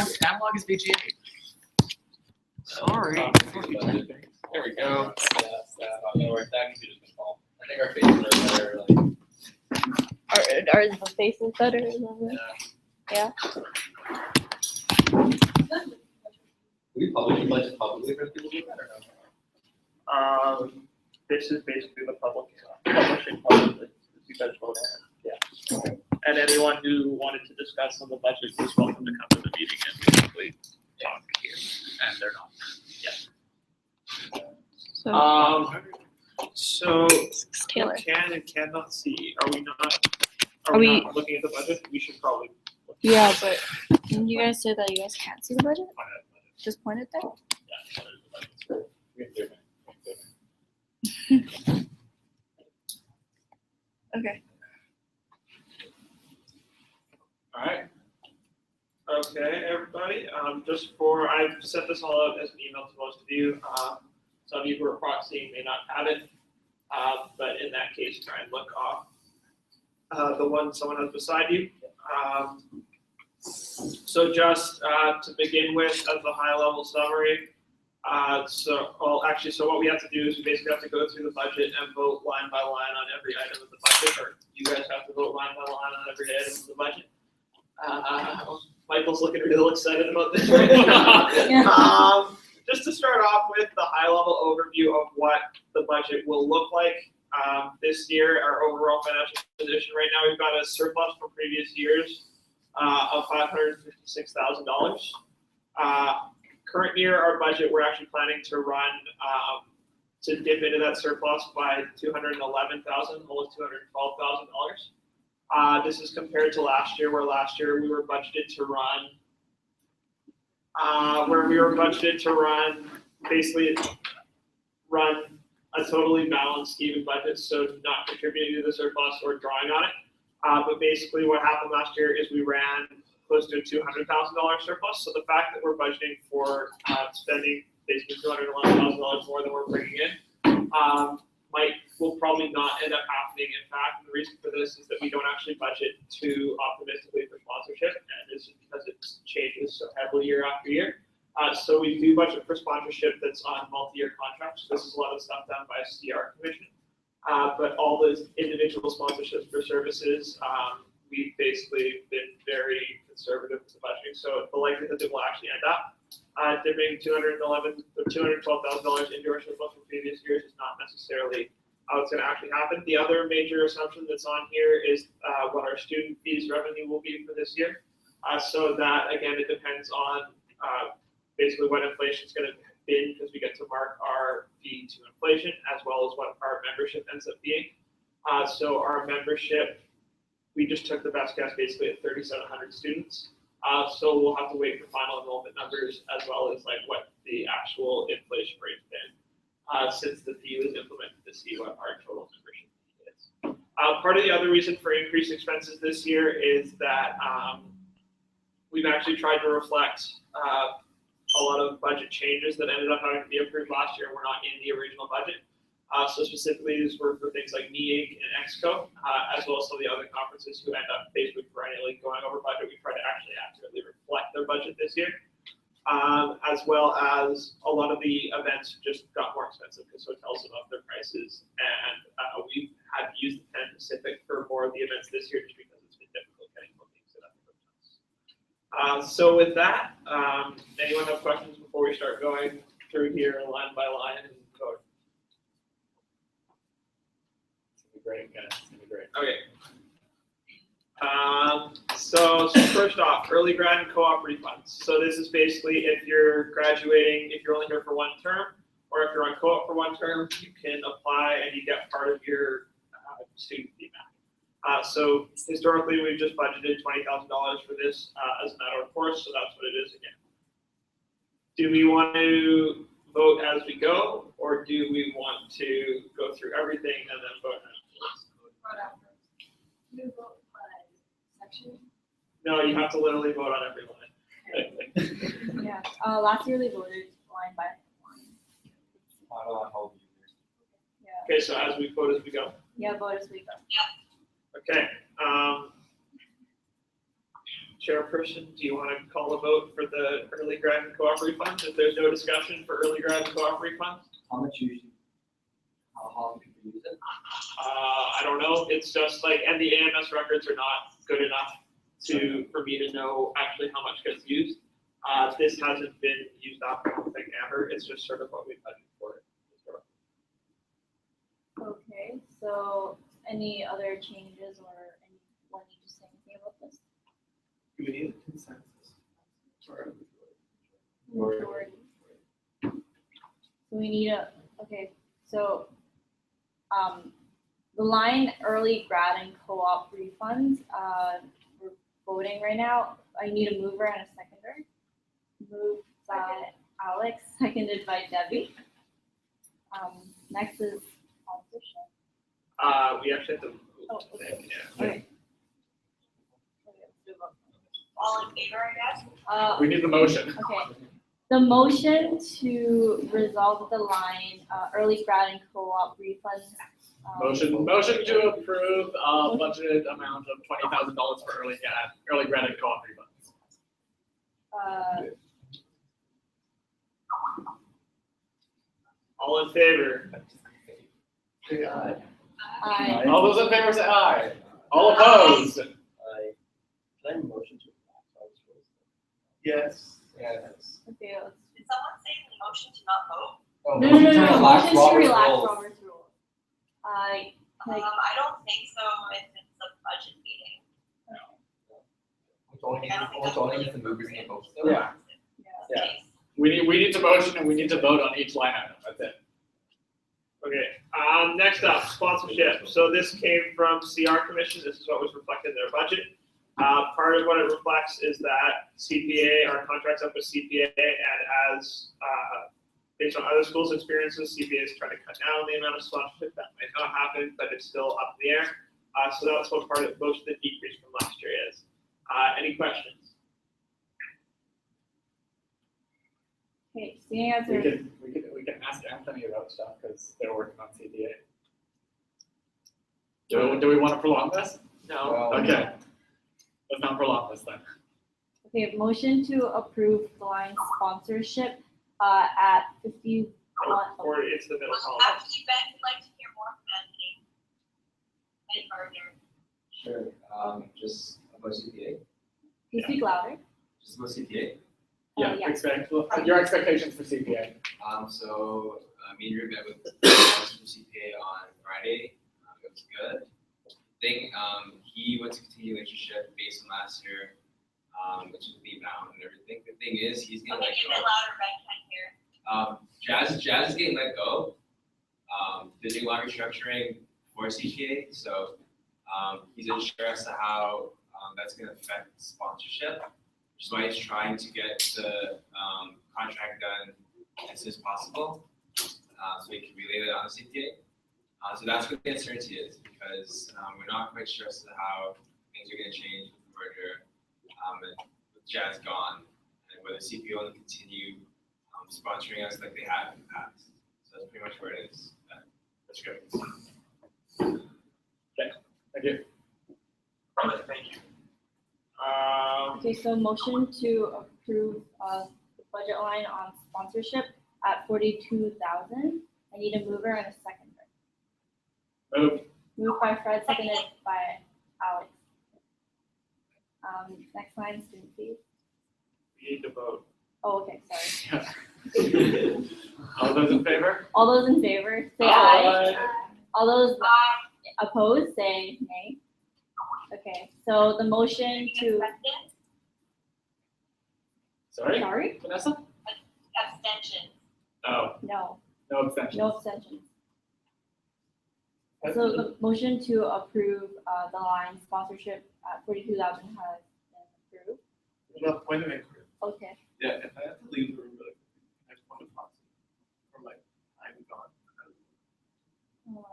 is VGA. Sorry. There we go. I think our faces are better, like. Are the faces better than the? Yeah. We publish a budget publicly for people to do better. This is basically the publishing publicly, you guys vote on it, yeah. And anyone who wanted to discuss on the budget is welcome to come to the meeting and basically talk here, and they're not. So Taylor. can and cannot see, are we Are we- not looking at the budget? We should probably. look at Yeah, but didn't you guys say that you guys can't see the budget? the budget. Just point it there. Yeah, there's the budget. We can do it. Okay. All right. Okay, everybody, I've sent this all out as an email to most of you. Some of you who are proxying may not have it, but in that case, try and look off the one someone has beside you. So just to begin with, as a high-level summary, so what we have to do is we basically have to go through the budget and vote line by line on every item of the budget, or you guys have to vote line by line on every item of the budget. Michael's looking real excited about this right now. just to start off with the high-level overview of what the budget will look like this year, our overall financial position. Right now, we've got a surplus from previous years of $556,000. Current year, our budget, we're actually planning to run to dip into that surplus by $211,000, almost $212,000. This is compared to last year, where last year we were budgeted to run, basically run a totally balanced, even budget, so not contributing to the surplus or drawing on it. But basically, what happened last year is we ran close to a $200,000 surplus. So the fact that we're budgeting for spending basically $211,000 more than we're bringing in will probably not end up happening. In fact, the reason for this is that we don't actually budget too optimistically for sponsorship, and this is because it changes so heavily year after year. So we do budget for sponsorship that's on multi-year contracts. This is a lot of stuff done by CR Commission. But all those individual sponsorships for services, we've basically been very conservative with the budgeting. So the likelihood that we'll actually end up dipping $212,000 into our surplus from previous years is not necessarily how it's going to actually happen. The other major assumption that's on here is what our student fees revenue will be for this year. So that, again, it depends on basically what inflation is going to be, because we get to mark our fee to inflation, as well as what our membership ends up being. So our membership, we just took the best guess basically at 3,700 students. So we'll have to wait for final enrollment numbers, as well as like what the actual inflation rate's been since the fee was implemented, to see what our total membership fee is. Part of the other reason for increased expenses this year is that we've actually tried to reflect a lot of budget changes that ended up having to be approved last year. We're not in the original budget. So specifically, these were for things like NEAG and EXCO, as well as some of the other conferences who end up basically perennially going over budget. We try to actually accurately reflect their budget this year, as well as a lot of the events just got more expensive because hotels have upped their prices, and we've had to use the Penn Pacific for more of the events this year just because it's been difficult getting bookings at other hotels. So with that, anyone have questions before we start going through here line by line and vote? Great, guys. It's gonna be great. Okay. So first off, early grad and co-op refunds. So this is basically if you're graduating, if you're only here for one term, or if you're on co-op for one term, you can apply and you get part of your student fee back. So historically, we've just budgeted $20,000 for this as a matter of course, so that's what it is again. Do we want to vote as we go, or do we want to go through everything and then vote? You vote by section? No, you have to literally vote on every line. Yeah, last year they voted line by line. Yeah. Okay, so as we vote as we go. Yeah, vote as we go. Okay. Chairperson, do you want to call a vote for the early grad and co-op refunds? If there's no discussion for early grad and co-op refunds? How much usually? How long people use it? I don't know. It's just like, and the AMS records are not good enough for me to know actually how much gets used. This hasn't been used up, I don't think, ever. It's just sort of what we budgeted for it. Okay, so any other changes or anyone need to say anything about this? Do we need a consensus? Sorry. Majority. So we need okay, so the line early grad and co-op refunds, we're voting right now. I need a mover and a seconder. Moved by Alex, seconded by Debbie. Next is sponsorship. We actually have to. Oh, okay. Yeah. Okay. All in favor, I guess? We need the motion. Okay. The motion to resolve the line early grad and co-op refunds. Motion to approve a budgeted amount of $20,000 for early grad and co-op refunds. All in favor? Aye. All those in favor say aye. All opposed? Can I motion to? Yes. Okay, let's Did someone say the motion to not vote? No, motion to relax Robert's rules. I don't think so if it's a budget meeting. Which only if the movers and the folks. Yeah. Yeah. We need to motion and we need to vote on each line item, that's it. Okay, next up, sponsorship. So this came from CR Commission. This is what was reflected in their budget. Part of what it reflects is that CPA, our contract's up with CPA, and as based on other schools' experiences, CPA is trying to cut down the amount of sponsorship. That might not happen, but it's still up in the air. So that's what part of most of the decrease from last year is. Any questions? Okay, seeing as We there's can ask Anthony about stuff because they're working on CPA. Do we want to prolong this? No. Okay. Let's not prolong this then. okay, motion to approve the line sponsorship at 51. Or it's the middle Well, column. actually, Ben would like to hear more from Anthony. Ben Gardner. Sure, just about CPA, Can you speak louder? just about CPA. Yeah, yeah. your expectations for CPA. So, me and Drew met with from CPA on Friday, it was good. He went to continuation based on last year, which is the amount and everything. The thing is, he's getting Okay, let give it go. louder, Ben can't hear. Jazz is getting let go. They're doing a lot of restructuring for CPA, so he's unsure as to how that's going to affect sponsorship, which is why he's trying to get the contract done as soon as possible, so he can relay that on the CPA. So that's what the uncertainty is, because we're not quite sure as to how things are going to change with the merger, and with Jazz gone, and whether CPA will continue sponsoring us like they have in the past. So that's pretty much where it is. That's great. Thank you. Thank you. Okay, so motion to approve the budget line on sponsorship at 42,000. I need a mover and a seconder. Move. Moved by Fred, seconded by Alex. Next line, student fees. We need to vote. Oh, okay, sorry. All those in favor? All those in favor, say aye. All those opposed, say nay. Okay, so the motion to, sorry? Vanessa? Abstention. Oh, No, no abstentions. no abstentions. So the motion to approve the line sponsorship at 42,000 has been approved. No, point of inquiry. Okay, Yeah, if I have to leave the room really quickly, I just want to talk to you. Or like, I'm gone.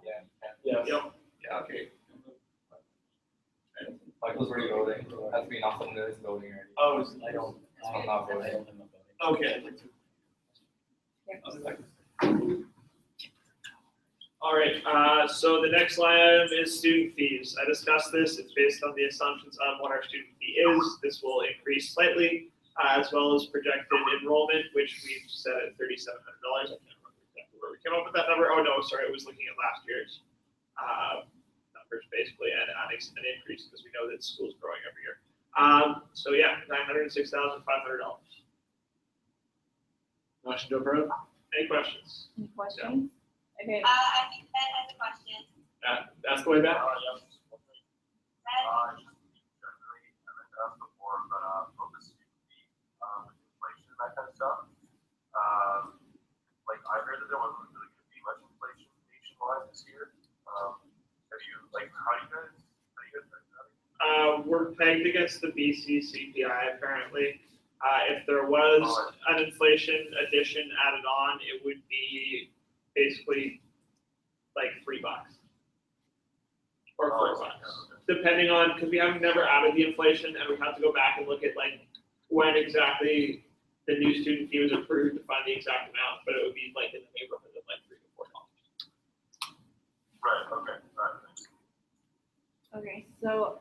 Yes. Yeah, okay. Michael's already voting, has to be enough someone that is voting already. Oh, I'm not voting. okay. All right, so the next line item is student fees. I discussed this. It's based on the assumptions on what our student fee is. This will increase slightly, as well as projected enrollment, which we've set at $3,700. I can't remember exactly where we came up with that number. Oh, no, sorry, I was looking at last year's numbers basically, and adding an increase because we know that school's growing every year. So yeah, $906,500. Motion to approve? Any questions? any questions? Okay, I think Ben has a question. Ask away, Ben. Ben? Inflation, that kind of stuff. Like I heard that there wasn't really going to be much inflation nationwide this year. How do you guys We're pegged against the BC CPI apparently. If there was an inflation addition added on, it would be basically like $3 or $4, depending on, because we have never added the inflation and we have to go back and look at like when exactly the new student fee was approved to find the exact amount, but it would be like in the neighborhood of like $3 to $4. Right, okay, all right. okay, so,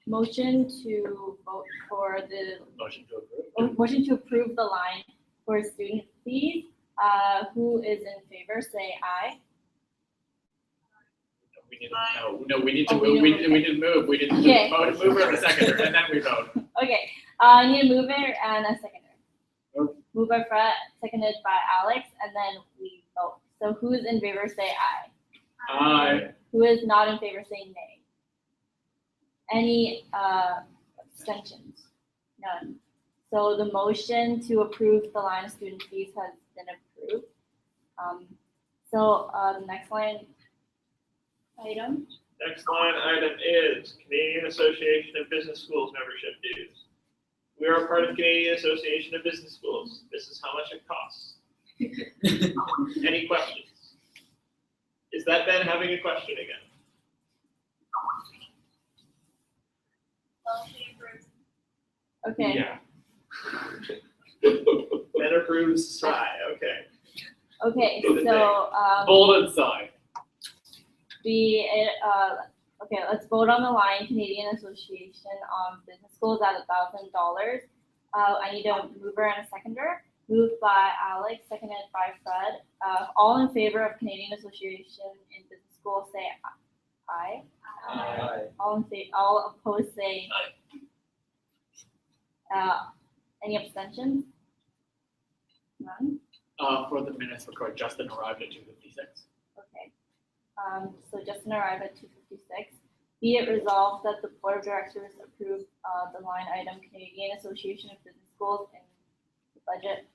motion to vote for the, Motion to approve. motion to approve the line for student fees. Who is in favor, say aye. We need to, no, we need to Oh, move, we we don't- need to move, we need to Okay. move mover and a seconder, and then we vote. Okay, I need a mover and a seconder. moved by Fred, seconded by Alex, and then we vote. So who is in favor, say aye. Aye. Who is not in favor, say nay. Any abstentions? None. So the motion to approve the line of student fees has been approved. The next line item. Next line item is Canadian Association of Business Schools membership dues. We are a part of Canadian Association of Business Schools. This is how much it costs. Any questions? Is that Ben having a question again? Okay. Yeah. Ben approves Sai, okay. Okay, so Bolded side. okay, let's vote on the line Canadian Association on Business Schools at $1,000. I need a mover and a seconder. Moved by Alex, seconded by Fred. All in favor of Canadian Association in Business Schools, say aye. Aye. All opposed, say any abstentions? None. For the minutes record, Justin arrived at 2:56. Okay. So Justin arrived at 2:56. Be it resolved that the Board of Directors approve the line item Canadian Association of Business Schools in the budget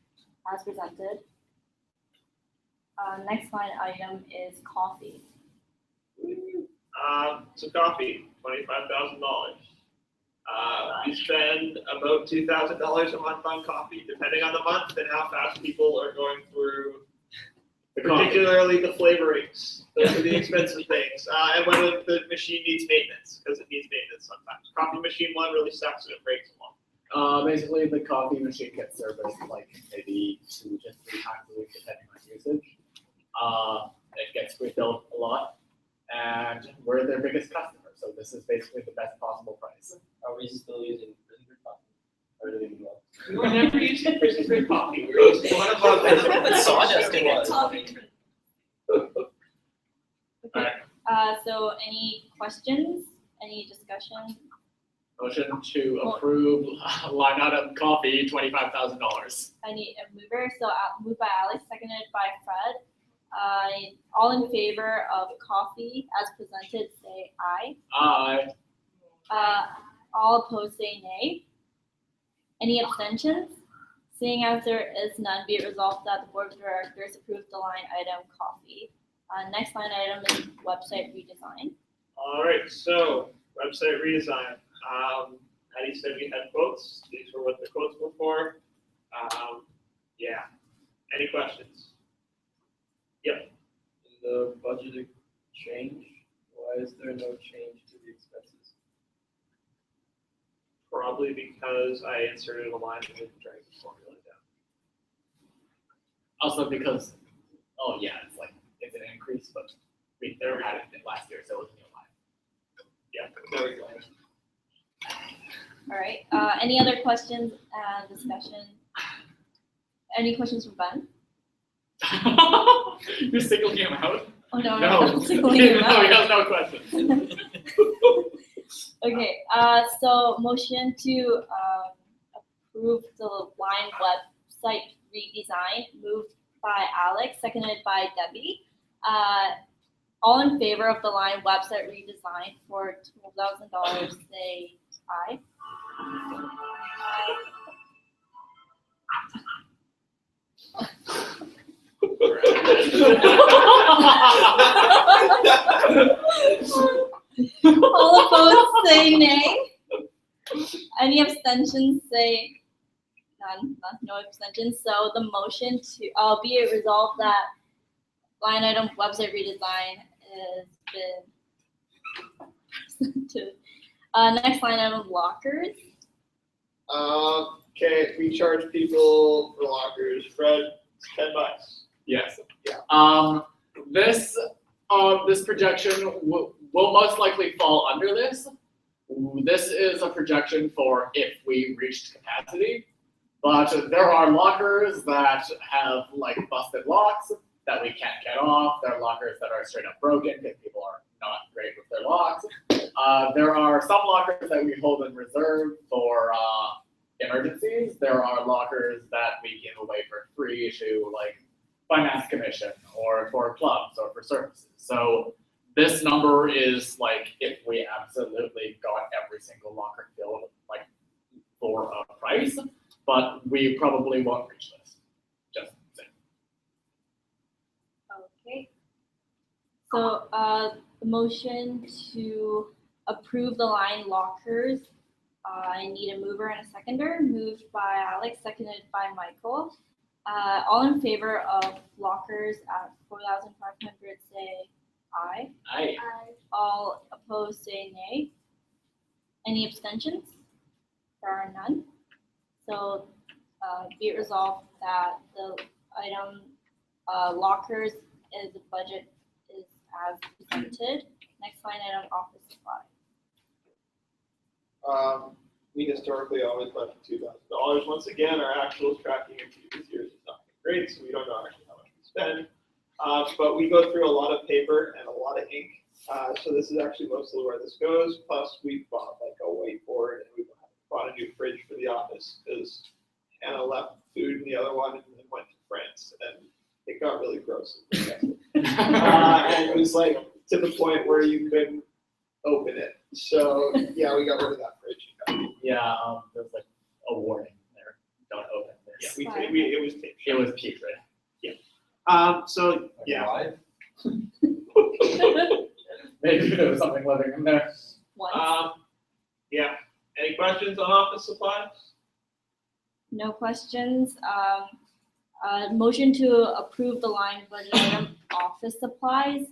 as presented. Next line item is coffee. So coffee, $25,000. We spend about $2,000 a month on coffee, depending on the month and how fast people are going through, particularly the flavorings. Those are the expensive things. And when the machine needs maintenance, because it needs maintenance sometimes. Coffee machine one really sucks and it breaks a lot. Basically, the coffee machine gets serviced like maybe 2 to 3 times a week, depending on usage. It gets refilled a lot, and we're their biggest customer. So this is basically the best possible price. Are we still using prison brew coffee? Or do we move on? We were never using prison brew coffee. We were using one above it. Sawdust it was. Okay. So any questions? Any discussion? Motion to approve line item coffee, $25,000. I need a mover. So moved by Alex, seconded by Fred. All in favor of coffee as presented, say aye. Aye. All opposed, say nay. Any abstentions? Seeing as there is none, be it resolved that the Board of Directors approve the line item coffee. Next line item is website redesign. All right, so website redesign. Patty said we had quotes. These were what the quotes were for. Yeah. Any questions? Yep. The budgeted change, why is there no change to the expenses? Probably because I inserted a line and didn't drag the formula down. Also because, oh yeah, it's an increase, but we never had it last year, so it wasn't a line. Yeah, there we go. All right. Any other questions and discussion? Any questions from Ben? You're singling him out? Oh no, No, I'm not singling him no, out. he has no questions. Okay. So motion to approve the line website redesign, moved by Alex, seconded by Debbie. All in favor of the line website redesign for $12,000, say aye. All opposed, say nay. Any abstentions, say none. No abstentions. So the motion to be it resolved that line item website redesign has been presented. Next line item lockers. Okay, we charge people for lockers. Fred, $10. Yes. Yeah. This projection will most likely fall under this. This is a projection for if we reached capacity, but there are lockers that have like busted locks that we can't get off. There are lockers that are straight up broken because people are not great with their locks. There are some lockers that we hold in reserve for emergencies, there are lockers that we give away for free to like finance commission or for clubs or for services. So this number is like if we absolutely got every single locker filled like for a price, but we probably won't reach this. Just saying. Okay. So, the motion to approve the line lockers, I need a mover and a seconder. Moved by Alex, seconded by Michael. All in favor of lockers at 4,500 say aye. Aye. All opposed say nay. Any abstentions? There are none. So, be it resolved that the item lockers is the budget is as presented. Next line item, office supply. We historically always budget $2,000. Once again, our actual tracking in previous years is not great, so we don't know actually how much we spend. But we go through a lot of paper and a lot of ink. So this is actually mostly where this goes. Plus, we bought like a whiteboard and we bought a new fridge for the office because Hannah left food in the other one and then went to France, and it got really gross. And it was like to the point where you couldn't open it. So yeah, we got rid of that fridge. Yeah, there's like a warning there. Don't open Yeah, this. it was taped. It was putrid. So yeah. Maybe there was something living in there. Yeah. Any questions on office supplies? No questions. Motion to approve the line budget item office supplies.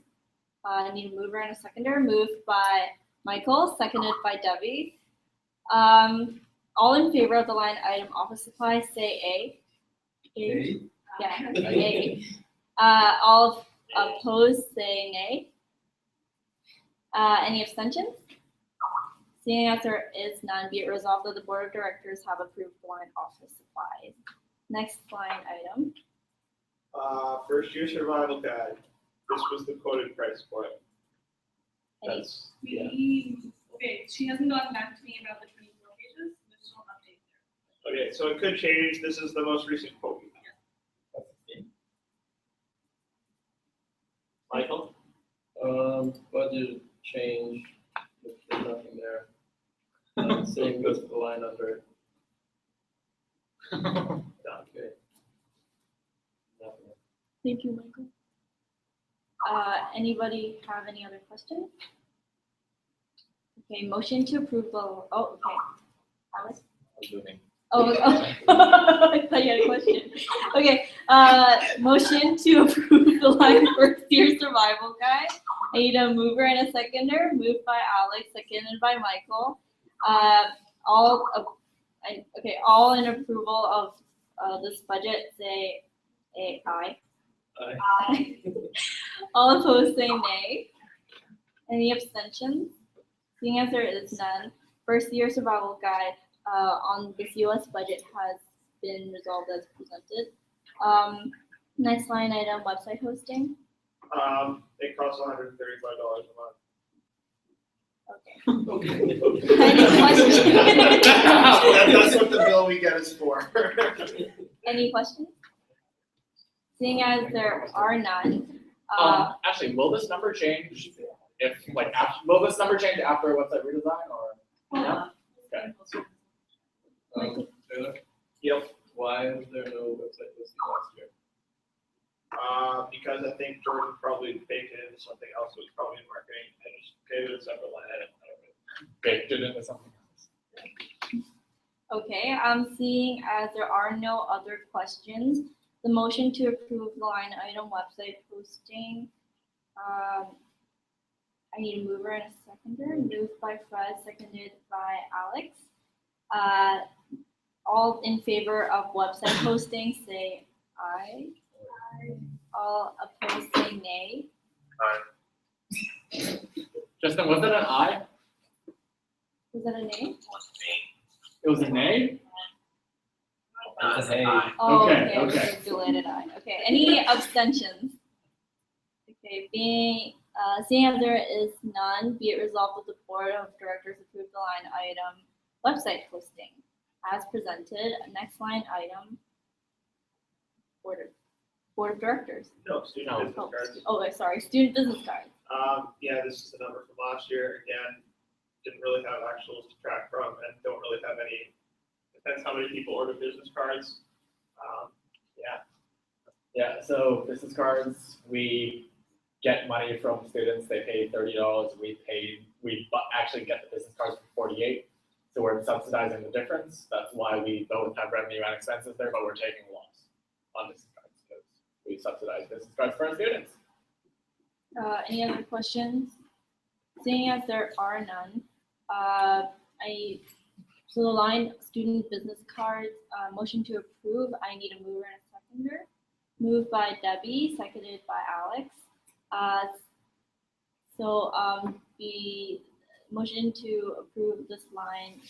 I need a mover and a seconder. Moved by Michael, seconded by Debbie. All in favor of the line item office supplies say A. A? Yeah, A. All opposed say nay. Any abstentions? Seeing as there is none, be it resolved that the board of directors have approved the line office supplies. Next line item. First year survival guide. This was the quoted price for it. Any, That's, yeah. Okay, she hasn't gotten back to me about the 24 pages, there's no update there. Okay, so it could change. This is the most recent quote we have. Michael? Budget change, there's nothing there. Same goes for the line under it. Okay. Nothing. thank you, Michael. Anybody have any other questions? Okay, motion to approve the, oh, okay. Alex? I'm moving. Oh, I thought you had a question. Okay, motion to approve the line first year survival guide. I need a mover and a seconder. Moved by Alex, seconded by Michael. All in approval of this budget say aye. Aye. All opposed say nay. Any abstentions? Seeing as there is none, first year survival guide on the CUS budget has been resolved as presented. Next line item, website hosting. It costs $135 a month. Okay. Any questions? That's what the bill we get is for. Any questions? Seeing as there are none, Actually, will this number change if like will this number change after a website redesign or no? Okay. Taylor, Yep. why is there no website listing last year? Because I think Jordan probably baked it into something else. It was probably in marketing and just gave it a separate line item. Baked it into something else. okay, seeing as there are no other questions, the motion to approve the line item website hosting. I need a mover and a seconder. Moved by Fred, seconded by Alex. All in favor of website hosting say aye. All opposed say nay. Justin, was it an aye? Was that a nay? It was a nay? It's an A. Oh, Okay, okay, okay. Deleted aye. Okay, any abstentions? Okay, seeing as there is none, be it resolved that the board of directors approve the line item website hosting as presented. Next line item, board of directors. No, student No. business cards. Oh, sorry, student business cards. Yeah, this is the number from last year. Again, didn't really have actuals to track from and don't really have any, depends how many people order business cards. Yeah. Yeah, so business cards, we get money from students, they pay $30, we actually get the business cards for $48. So we're subsidizing the difference. That's why we don't have revenue and expenses there, but we're taking a loss on business cards because we subsidize business cards for our students. Any other questions? Seeing as there are none, so the line student business cards, motion to approve, I need a mover and a seconder. Moved by Debbie, seconded by Alex. The motion to approve this line,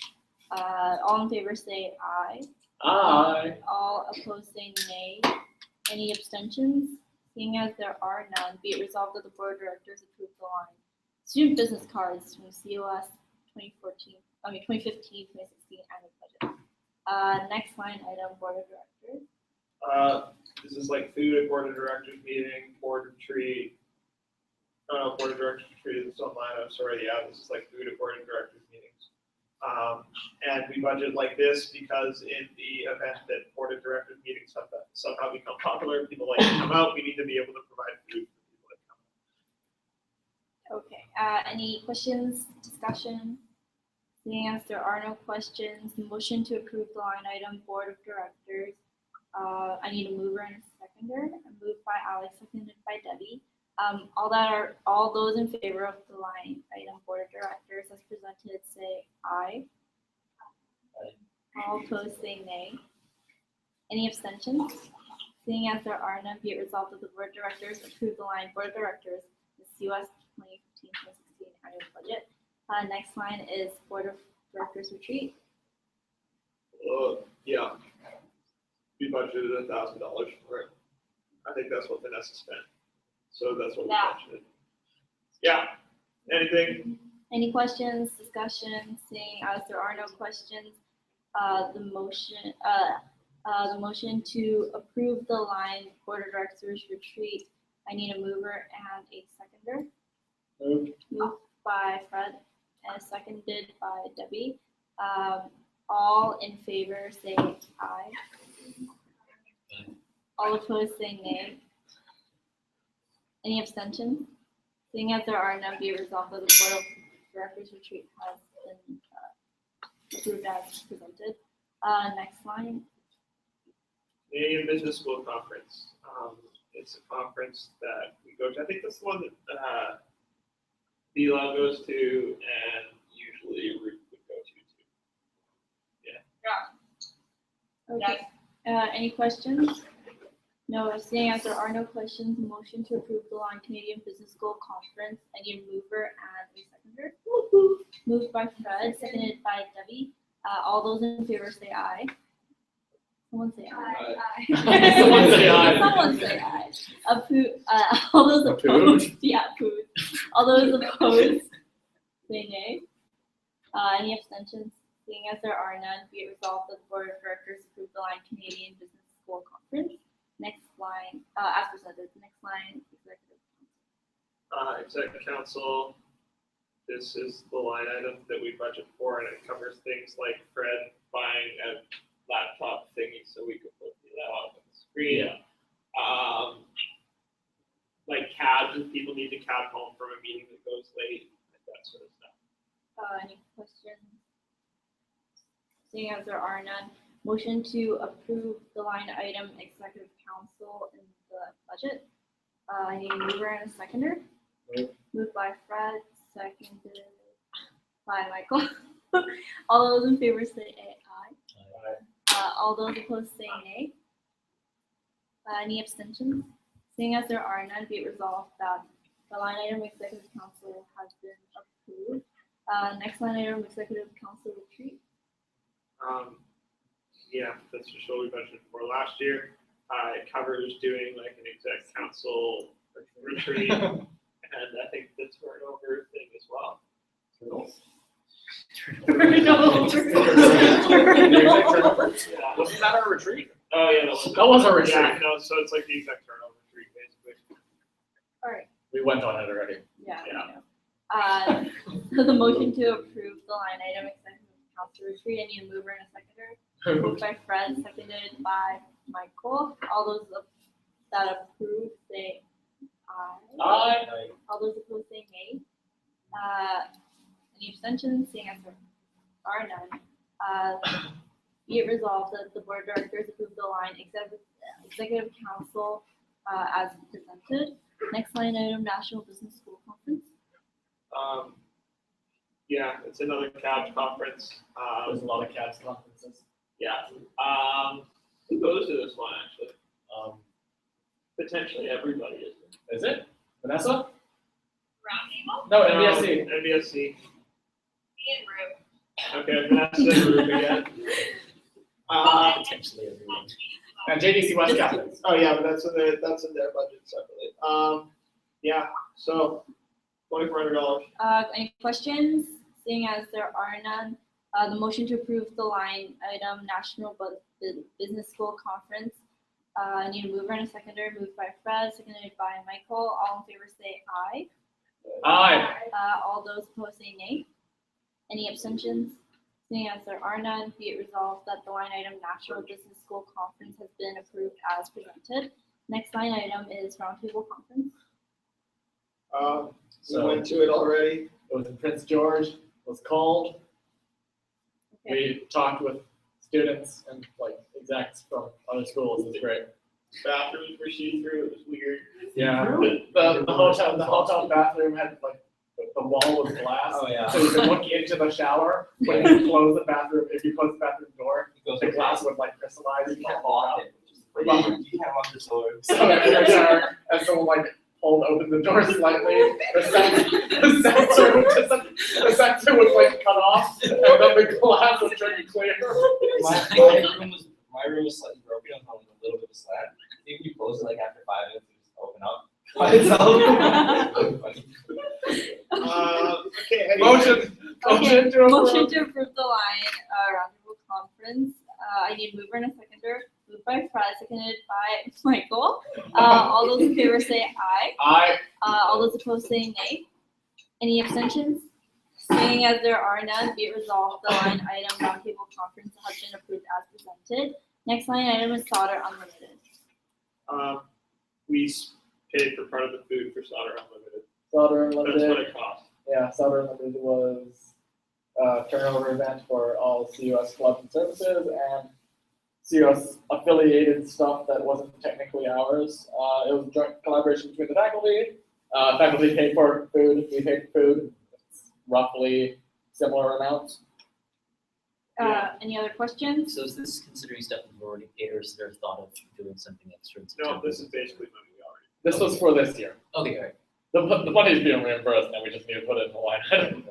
all in favor say aye. Aye. All opposed say nay. Any abstentions? Seeing as there are none, be it resolved that the board of directors approve the line student business cards from CUS 2015, 2016 annual budget. Next line item, board of directors. This is like food at board of directors meeting, board retreat. Board of directors retreat is online, I'm sorry, yeah, this is like food at board of directors meetings. And we budget like this because in the event that board of directors meetings somehow become popular, people like to come out, we need to be able to provide food for people that come. Okay, any questions, discussion? Seeing as there are no questions, motion to approve the line item, board of directors. I need a mover and a seconder. Moved by Alex, seconded by Debbie. All those in favor of the line item, board of directors as presented, say aye. All opposed say nay. Any abstentions? Seeing as there are none, be it resolved that the board of directors approve the line board of directors, the CUS 2015-2016 annual budget. Next line is board of directors retreat. Yeah. We budgeted $1,000 for it. I think that's what Vanessa spent. So that's what we budgeted. Yeah. Anything? Any questions, discussion? Seeing as there are no questions, the motion to approve the line board of directors retreat. I need a mover and a seconder. Moved by Fred and seconded by Debbie. All in favor say aye. All opposed say nay. Any abstentions? Seeing as there are none, be it resolved that the board of directors retreat has been approved as presented. Next line. Canadian Business School Conference. It's a conference that we go to. I think that's the one that Bila goes to and usually Ruth would go to too. Yeah. Okay. Any questions? No, seeing as there are no questions, motion to approve the line Canadian Business School Conference. I need a mover and a seconder. Moved by Fred, seconded by Debbie. All those in favor say aye. Someone say aye. Aye. Someone say aye. Someone say aye. All those opposed. Yeah, approved. All those opposed say nay. Any abstentions? Seeing as there are none, be it resolved that the board of directors approve the line Canadian Business School Conference. Next line, as presented. Next line, executive council. Executive council. This is the line item that we budget for, and it covers things like Fred buying a laptop thingy so we could put that up on the screen. Yeah. Like cabs, if people need to cab home from a meeting that goes late, like that sort of stuff. Any questions? Seeing as there are none, motion to approve the line item executive council in the budget. I need a mover and a seconder. Moved by Fred, seconded by Michael. All those in favor say aye. All those opposed say nay. Any abstentions? Seeing as there are none, be it resolved that the line item executive council has been approved. Next line item executive council retreat. Yeah, that's just what we budgeted for last year. It covers doing like an exec council retreat, and I think the turnover thing as well. No. Wasn't that our retreat? Oh, yeah, That was our retreat. Yeah, no, so it's like the exact turnover retreat, basically. Alright, We went on it already. yeah, Yeah. I know. So the motion to approve the line item executive council retreat, I need a mover and a seconder. Moved by Fred, seconded by Michael. All those that approve, say aye. Aye. All those opposed, say nay. Any abstentions? Seeing as there are none. Be it resolved that the board of directors approve the line executive council as presented. Next line item, National Business School Conference. Yeah, it's another CABS conference. There's a lot of CABS conferences. Yeah. Who goes to this one, actually? Potentially everybody is. Is it? Vanessa? Roundtable? No, NBSC. NBSC. Me and Rue. Okay, Vanessa and Ruth again. Potentially everyone. And JDC West Captains. Oh, yeah, but that's in their budget separately. Yeah, so $2,400. Any questions? Seeing as there are none, the motion to approve the line item National Business School Conference. I need a mover and a seconder. Moved by Fred, seconded by Michael. All in favor say aye. Aye. All those opposed say nay. Any abstentions? Seeing as there are none, be it resolved that the line item National Business School Conference has been approved as presented. Next line item is Roundtable Conference. We went to it already. It was in Prince George, was called. Okay. We talked with students and like execs from other schools. It was great. Bathrooms were see-through, it was weird. Yeah. The hotel bathroom had like the wall was glass. Oh, yeah. So you could look into the shower. When you close the bathroom, if you close the bathroom door, the glass would like crystallize and fall out. You can't lock the door. So every shower, as someone like pulled open the door slightly, the sensor would like cut off, and then the glass would turn clear. My room was slightly broken. It was on a little bit of slant. If you close it like after 5 minutes, it just open up by itself. Okay, Motion Okay, to approve. motion to approve the line Roundtable Conference. I need a mover and a seconder. Moved by Fred, seconded by Michael. All those in favor say aye. Aye. All those opposed say nay. Any abstentions? Seeing as there are none, be it resolved the line item Roundtable Conference has been approved as presented. Next line item is Solder Unlimited. We paid for part of the food for Solder Unlimited. Solder That's what Unlimited. it cost. Yeah, Solder Unlimited was a turnover event for all CUS clubs and services and CUS affiliated stuff that wasn't technically ours. It was a joint collaboration between the faculty. Faculty paid for food, we paid for food. It's roughly similar amounts. Any other questions? So is this considering stuff we've already paid, or is there thought of doing something extra in No, September? this is basically money we already. This was for this year. Okay, all right. The money is being reimbursed, now we just need to put it in the line item.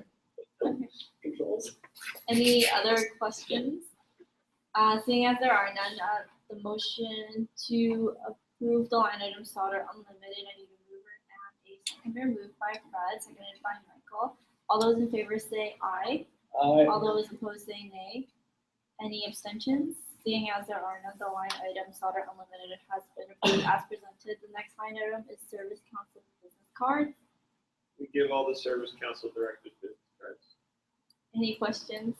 Controls. Any other questions? Seeing as there are none, the motion to approve the line item Solder Unlimited, I need a mover and a seconder. Moved by Fred, seconded by Michael. All those in favor say aye. Aye. All those opposed say nay. Any abstentions? Seeing as there are none, the line item Solder Unlimited has been approved as presented. The next line item is Service Council Business Cards. We give all the service council directors business cards. Any questions?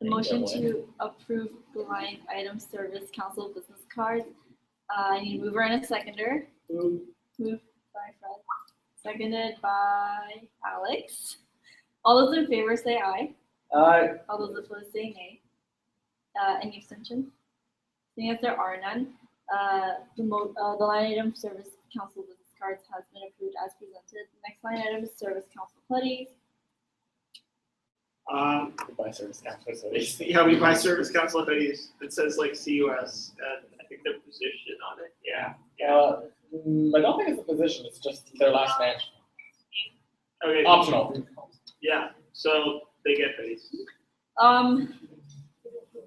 The Ain't motion that to approve the line item Service Council Business Cards. I need a mover and a seconder. Moved by Fred, seconded by Alex. All those in favor say aye. Aye. All those opposed say nay. Any abstentions? Seeing as there are none, the line item Service Council Business Cards has been approved as presented. The next line item is Service Council Putties. Goodbye, service council facilities. Yeah, we buy service council hoodies. It says like CUS, and I think their position on it. Yeah. I don't think it's a position, it's just their last name. Okay. Optional. Yeah. So they get hoodies.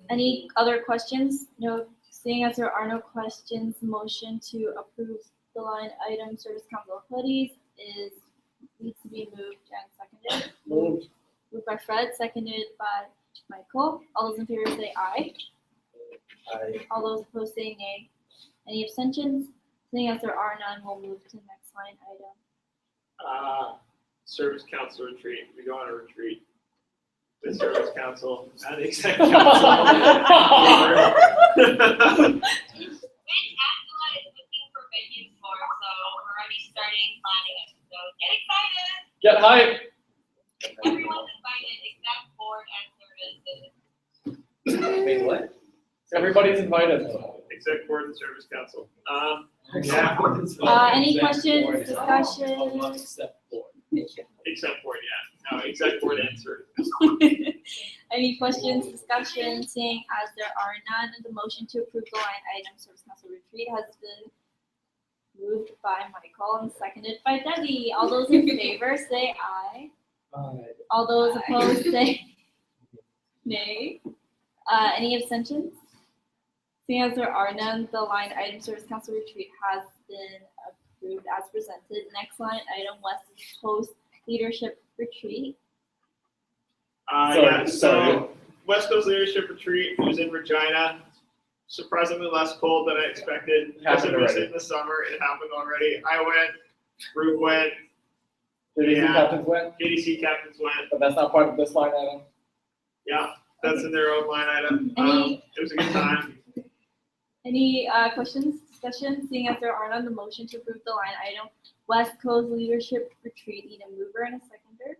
Any other questions? No, seeing as there are no questions, motion to approve the line item Service Council hoodies needs to be moved and seconded. Moved. Moved by Fred, seconded by Michael. All those in favor say aye. Aye. All those opposed say nay. Any abstentions? Seeing as there are none, we'll move to the next line item. Service council retreat, we go on a retreat. The service council and the exec council. Which Angela is looking for venues for, so we're already starting planning it, so get excited. Get hype. Everyone's invited, except board and services. Wait, what? Everybody's invited. Exec board and service council. Any questions, discussion? Except board, yeah. No, exec board and service council. Any questions, discussion? Seeing as there are none, the motion to approve the line item service council retreat has been moved by Michael and seconded by Debbie. All those in favor say aye. All those opposed say nay. Any abstentions? Seeing as there are none, the line item service council retreat has been approved as presented. Next line item, West Coast Leadership Retreat. Yeah, so West Coast Leadership Retreat was in Regina. Surprisingly less cold than I expected. Because it was in the summer, it happened already. I went, Rube went, KDC captains went, KDC captains went. but that's not part of this line item. Yeah, that's in their own line item. It was a good time. Any questions, discussion? Seeing as there are none, the motion to approve the line item West Coast Leadership Retreat, need a mover and a seconder.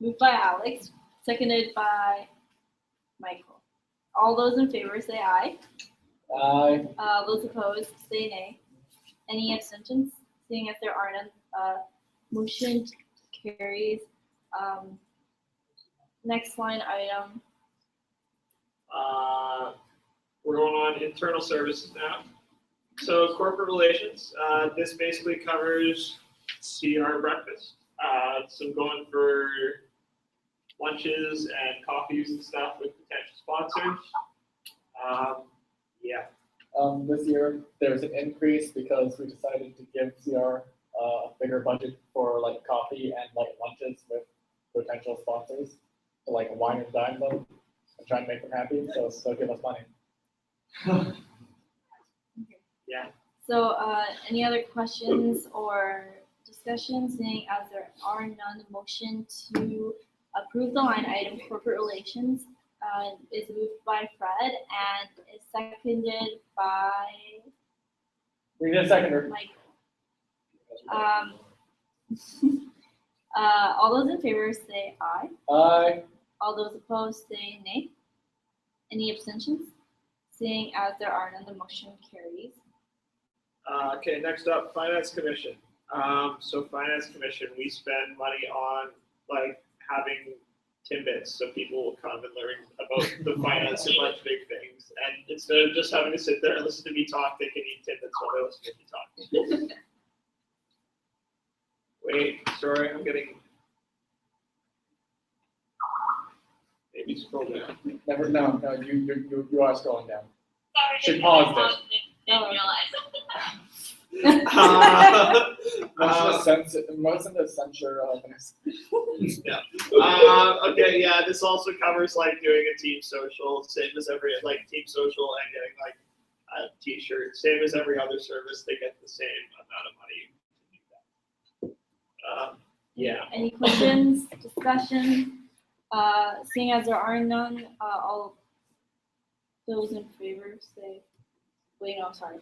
Moved by Alex, seconded by Michael. All those in favor say aye. Aye. Those opposed say nay. Any abstentions? Seeing as there are none, motion carries. Next line item. We're going on internal services now. So corporate relations, this basically covers CR breakfast. So going for lunches and coffees and stuff with potential sponsors. Yeah. This year, there's an increase because we decided to give CR a bigger budget for like coffee and like lunches with potential sponsors, to like wine and dine them and try and make them happy, so they'll give us money. Yeah. So, any other questions or discussion? Seeing as there are none, the motion to approve the line item corporate relations is moved by Fred and is seconded by We need a seconder. Michael. All those in favor say aye. Aye. All those opposed say nay. Any abstentions? Seeing as there are none, the motion carries. Okay, next up, Finance Commission. So Finance Commission, we spend money on like having Timbits, so people will come and learn about the finance and budgeting things. And instead of just having to sit there and listen to me talk, they can eat Timbits while they listen to me talk. Wait, sorry, I'm getting. Maybe scroll down. Never, no, you are scrolling down. Sorry, Should I pause paused this. it, didn't realize. Wasn't a censure of this. Yeah. Okay, yeah, this also covers like doing a team social, same as every like team social and getting like a t-shirt, same as every other service, they get the same amount of money. Yeah. Any questions, discussion? Seeing as there are none, all those in favor say, wait, no, sorry.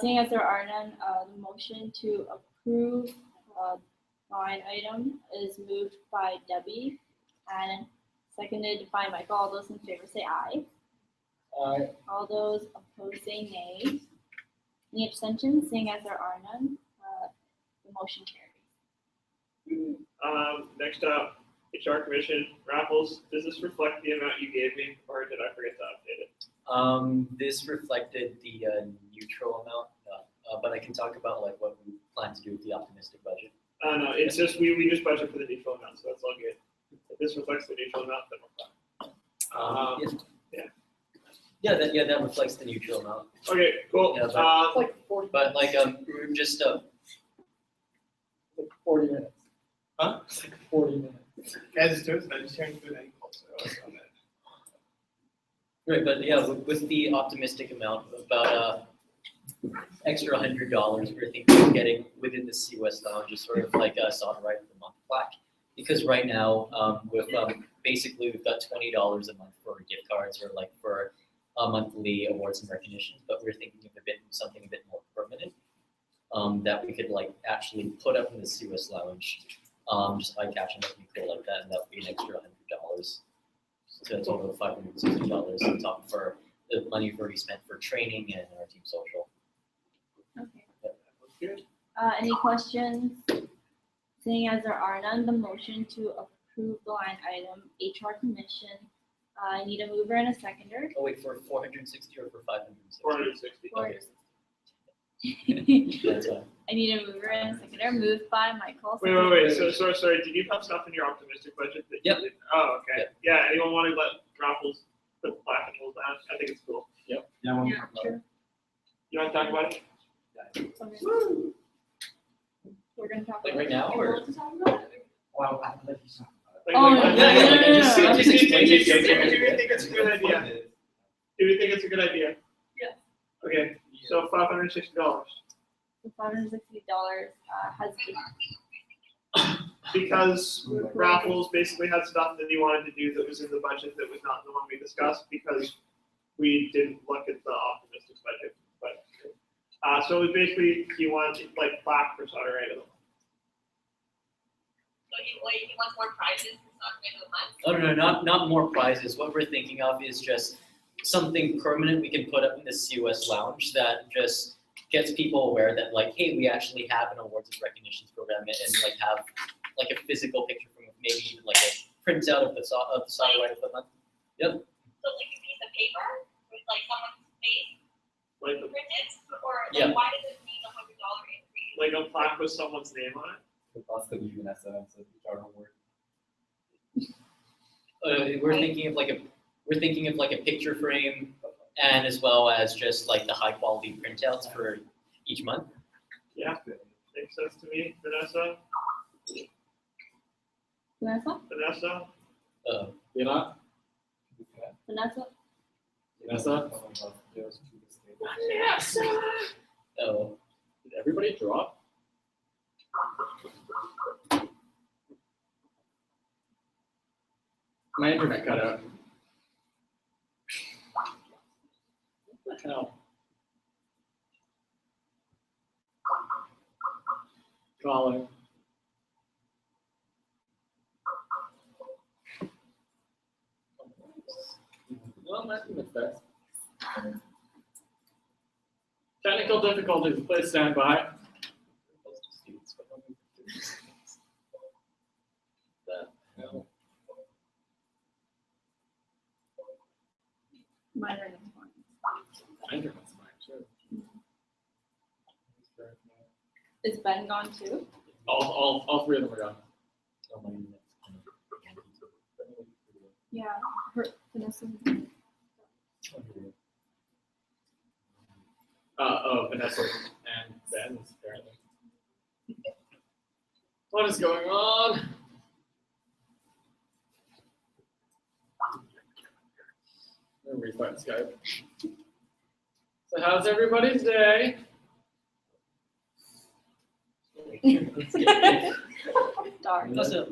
Seeing as there are none, the motion to approve line item is moved by Debbie and seconded by Michael. All those in favor say aye. Aye. All those opposed say nay. Any abstentions? Seeing as there are none, the motion carries. Next up, HR Commission, raffles. Does this reflect the amount you gave me, or did I forget to update it? This reflected the neutral amount, but I can talk about like what we plan to do with the optimistic budget. No, it's just we just budget for the neutral amount, so that's all good. If this reflects the neutral amount, then we're fine. That reflects the neutral amount. Okay, cool. Yeah, but, Like 40. but like we're just Like 40 minutes. Huh? It's like 40 minutes. Guys, it's doing vegetarian food and culture. Right, but yeah, with the optimistic amount of about extra $100, we're thinking of getting within the CUS Lounge is sort of like a Son Right of the Month plaque. Because right now, with basically we've got $20 a month for gift cards or like for monthly awards and recognitions, but we're thinking of something a bit more permanent that we could like actually put up in the CUS Lounge. Just eye catching that would be cool like that, and that would be an extra $100. To a total of $560 on top for the money we've already spent for training and our team social. Okay. Any questions? Seeing as there are none, the motion to approve the line item HR commission. I need a mover and a seconder. Oh wait, for 460 or for 560? 460. That's fine. I need a mover and a seconder. Moved by Michael. Wait. So sorry. Did you have stuff in your optimistic budget that you Yep. did? Oh, okay. Yep. Yeah. Anyone want to let Raffles put the plaque and down? I think it's cool. Yeah, Sure. You want to talk about it? Okay. We're gonna talk Like about right now, or? Wow, I like you so Oh, like, yeah, yeah, like, yeah, just- yeah. just explain it. Do you think it's a good idea? Do you think it's a good idea? Yes. Okay. So $560. The $560 has been. Because Raffles basically had stuff that he wanted to do that was in the budget that was not the one we discussed because we didn't look at the optimistic budget. But so it was basically he wanted like plaque for Sutter right of the month. So he wants more prizes and stuff at the end of the month? Oh no, not more prizes. What we're thinking of is just something permanent we can put up in the CUS Lounge that just gets people aware that like, hey, we actually have an awards and recognitions program and like have like a physical picture from maybe even like a printout of the Son Right of the Month. Yep. So like a piece of paper with like someone's face Like a, printed, or like Yeah. why does it need $100 increase? like a plaque with someone's name on it. We're thinking of like a picture frame, and as well as just like the high quality printouts for each month. Yeah. Makes sense to me. Vanessa? Vanessa? You're not? Vanessa? Vanessa? Yes. Oh, Did everybody drop? My internet cut out. What the hell? Calling. Well, that's an effect. Technical difficulties, please stand by. My internet's fine. My internet's fine too. Is Ben gone too? All three of them are gone. Yeah, Vanessa. Vanessa and Ben apparently. What is going on? I'm gonna restart Skype. So how's everybody's day? Darn. Vanessa.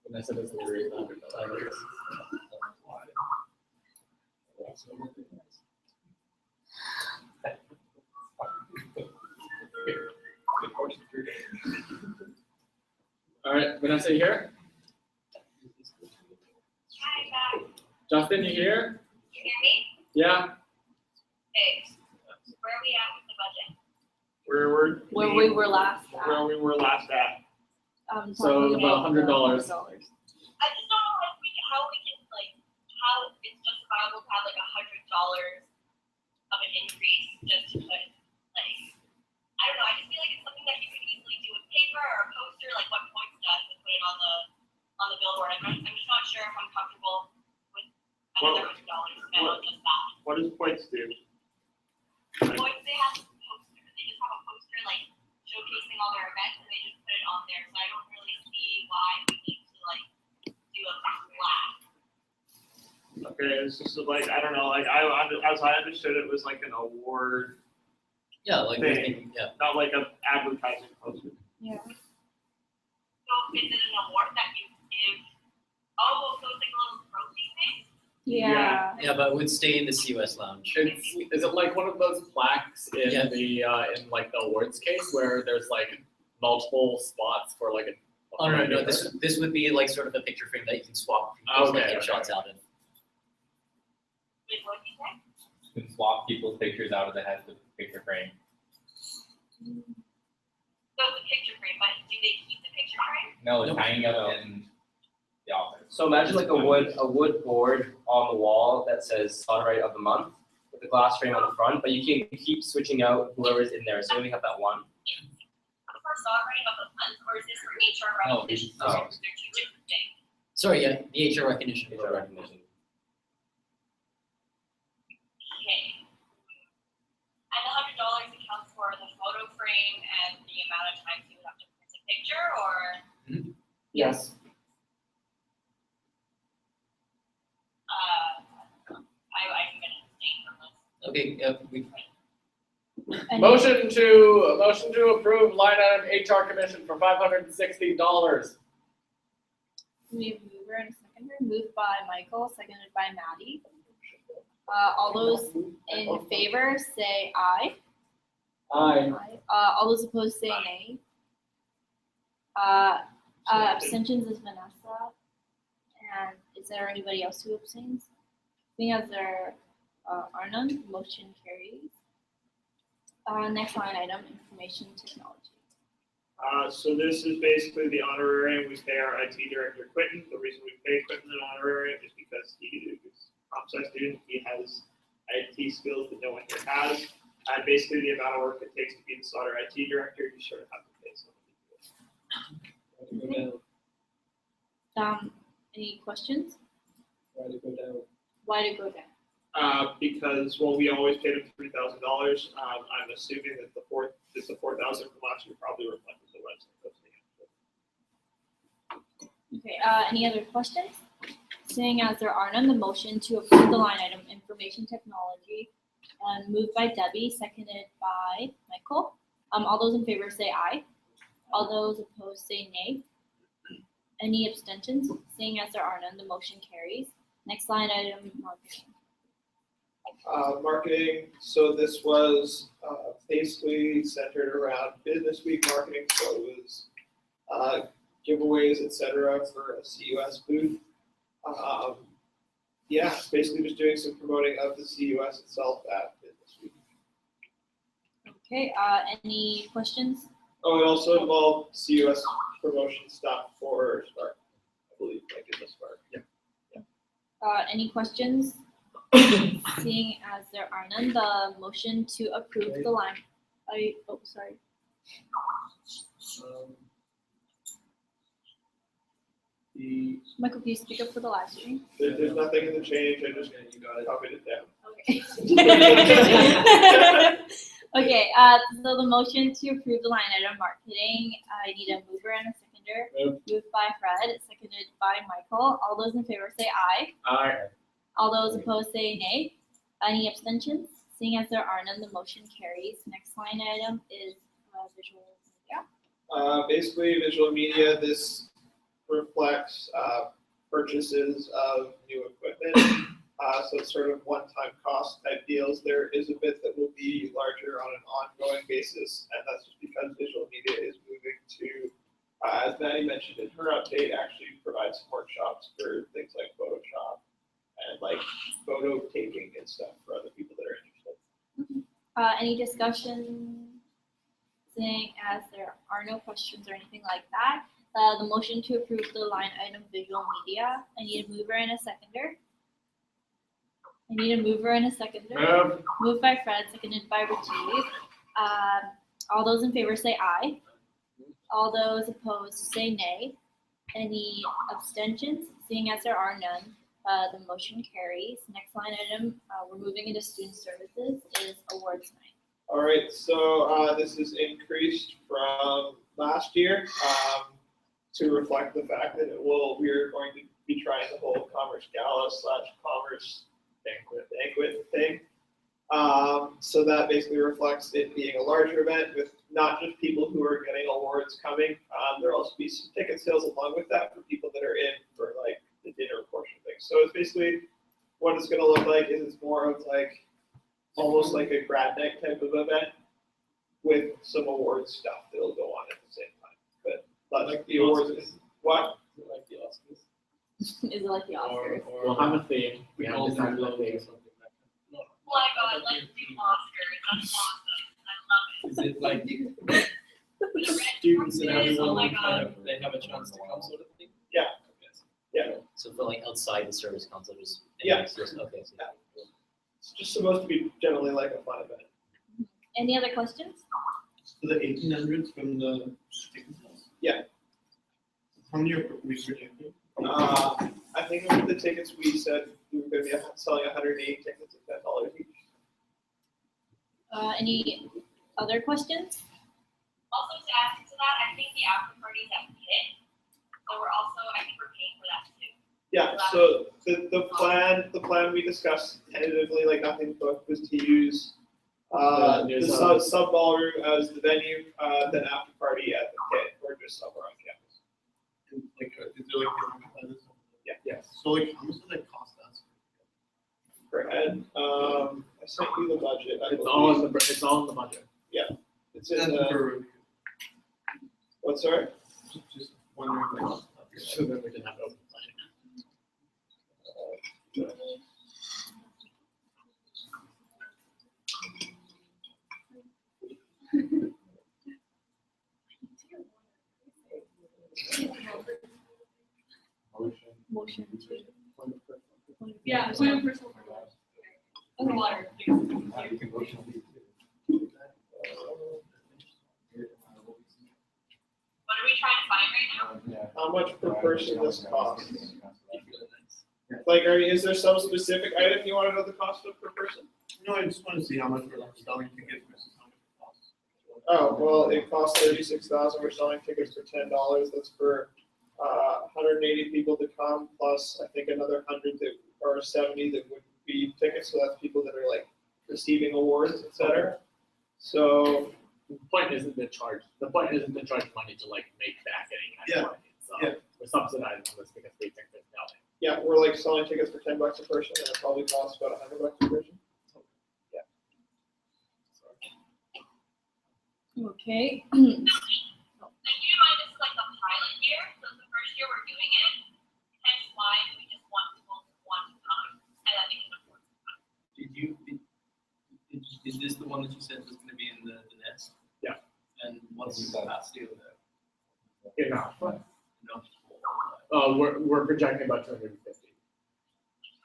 Vanessa does the weird All right, Vanessa, you here? Hi, back. Justin, you here? You hear me? Yeah. Okay. Where are we at with the budget? Where we were last at. Where we were last at. So Talking about $100. I just don't know if how we can like how it's justifiable to have like $100 of an increase just to put like I don't know. I just feel like it's something that you could easily do with paper or a poster, like what Points does, and put it on the billboard. I'm just not sure if I'm comfortable with another $100 spent on just that. What does Points do? Points, they have a poster. They just have a poster like showcasing all their events, and they just put it on there. So I don't Okay, it's just like, I don't know, like, as I understood it was like an award Yeah, like, thing, yeah. not like an advertising poster. Yeah. So is it an award that you give? Oh, so it's like a little trophy thing? Yeah. Yeah, but it would stay in the CUS lounge. Is it like one of those plaques in Yeah. the in like the awards case where there's like multiple spots for like a Oh, no, this would be like sort of a picture frame that you can swap people's like Okay, shots out in. Wait, what did you say? You can swap people's pictures out of the head of the picture frame. So it's a picture frame, but do they keep the picture frame? No, it's Nope. hanging up in the office. So imagine like a wood board on the wall that says Sonorite of the Month with a glass frame on the front, but you can keep switching out whoever's in there. So you only have that one. For songwriting of the month, or is this for HR recognition? Oh. They're two different things. Sorry, yeah, the HR recognition. Facial recognition. Okay. And $100 accounts for the photo frame and the amount of times you would have to print a picture, or? Yes. I'm gonna abstain from this. Okay, yeah, we, Motion to approve line item HR commission for $560. We have mover and a seconder, moved by Michael, seconded by Maddie. All those in favor say aye. Aye. All those opposed say nay. Abstentions is Vanessa. And is there anybody else who abstains? Seeing as there are none, motion carries. Next line item, information technology. So this is basically the honorarium we pay our IT director Quentin. The reason we pay Quentin an honorarium is because he is a comp sci student. He has IT skills that no one here has. And basically the amount of work it takes to be the solder IT director, you sort of have to pay somebody to do it. Any questions? Why to go down? Why to go down? Because, well, we always paid him $3,000. I'm assuming that the $4,000 from last year probably reflected the website. Okay, any other questions? Seeing as there are none, the motion to approve the line item information technology, moved by Debbie, seconded by Michael. All those in favor say aye. All those opposed say nay. Any abstentions? Seeing as there are none, the motion carries. Next line item, marketing. Marketing, so this was basically centered around Business Week marketing, so it was giveaways, etc. for a CUS booth. Yeah, basically just doing some promoting of the CUS itself at Business Week. Okay, any questions? Oh, it also involved CUS promotion stuff for Spark, I believe, like in the Spark. Yeah. Any questions? Seeing as there are none, the motion to approve the line. Sorry. Michael, can you speak up for the live stream? There's nothing in the change, I just copied it down. Okay. Okay, so the motion to approve the line item marketing, I need a mover and a seconder. Moved by Fred, seconded by Michael. All those in favor say aye. Aye. All those opposed say nay. Any abstentions? Seeing as there are none, the motion carries. Next line item is visual media. Basically, visual media, this reflects purchases of new equipment. So it's sort of one-time cost type deals. There is a bit that will be larger on an ongoing basis, and that's just because visual media is moving to, as Maddie mentioned in her update, actually provide some workshops for things like Photoshop and like photo taking and stuff for other people that are interested. Any discussion? Seeing as there are no questions or anything like that, the motion to approve the line item visual media. I need a mover and a seconder. Moved by Fred, seconded by Rajiv. All those in favor say aye. All those opposed say nay. Any abstentions? Seeing as there are none, the motion carries. Next line item, we're moving into student services, is awards night. All right, so this is increased from last year to reflect the fact that we are going to be trying to hold Commerce Gala / Commerce banquet thing. So that basically reflects it being a larger event with not just people who are getting awards coming. There'll also be some ticket sales along with that for people that are in for like the dinner portion of things. So it's basically what it's going to look like is it's more of like almost like a grad night type of event with some awards stuff that'll go on at the same time. But like the awards is what? Is it like the Oscars? Is it like the Oscars? We'll have a theme. We We haven't all decided do the theme. something like that. No. Oh my god, let's do Oscars. That's awesome. I love it. Is it like With a red students and carpet, everyone oh my kind god. of, they have a chance to come sort of thing? Yeah. Okay. Yeah. So for like outside the service council, just. Yeah. Just- Okay, so. It's just supposed to be generally like a fun event. Any other questions? So the 1800s from the ticket sales? Yeah. How many are we projecting? I think with the tickets we said we were going to be selling 180 tickets at $10 each. Any other questions? Also to add to that, I think the after parties have hit. So we're also, I think we're paying for that too. Yeah, so the plan we discussed tentatively, like nothing booked, was to use the sub ballroom as the venue, then after party at the pit or just somewhere on campus. And like, is there like, Yeah. Yes. so like, how much does that cost us? Per head, I sent you the budget. I It's all believe. it's all in the budget. It's in That's the, for, what's sorry? just wondering, like, So then we can have open planning. Motion to. Yeah, point of personal. Okay. Water. What are we trying to find right now? How much per person this costs? Like, is there some specific item you want to know the cost of per person? no, I just want to see how much we're like selling tickets versus how much it costs. Oh, well, it costs 36,000, we're selling tickets for $10, that's for, 180 people to come, plus I think another 100 that, or 70 that would be tickets, so that's people that are like receiving awards, et cetera. So, The point isn't to charge money to like make back any kind of money. So Yeah. we're subsidizing this because we think there's no. yeah, we're like selling tickets for $10 a person, and it probably costs about $100 a person. Okay. Like, keep in mind, this is like a pilot year, so it's the first year we're doing it. Hence why we just want people to want to come, and then they can afford to come. Is this the one that you said was gonna be in the nest? Yeah. And what's the capacity of that? Enough. No. We're projecting about 250.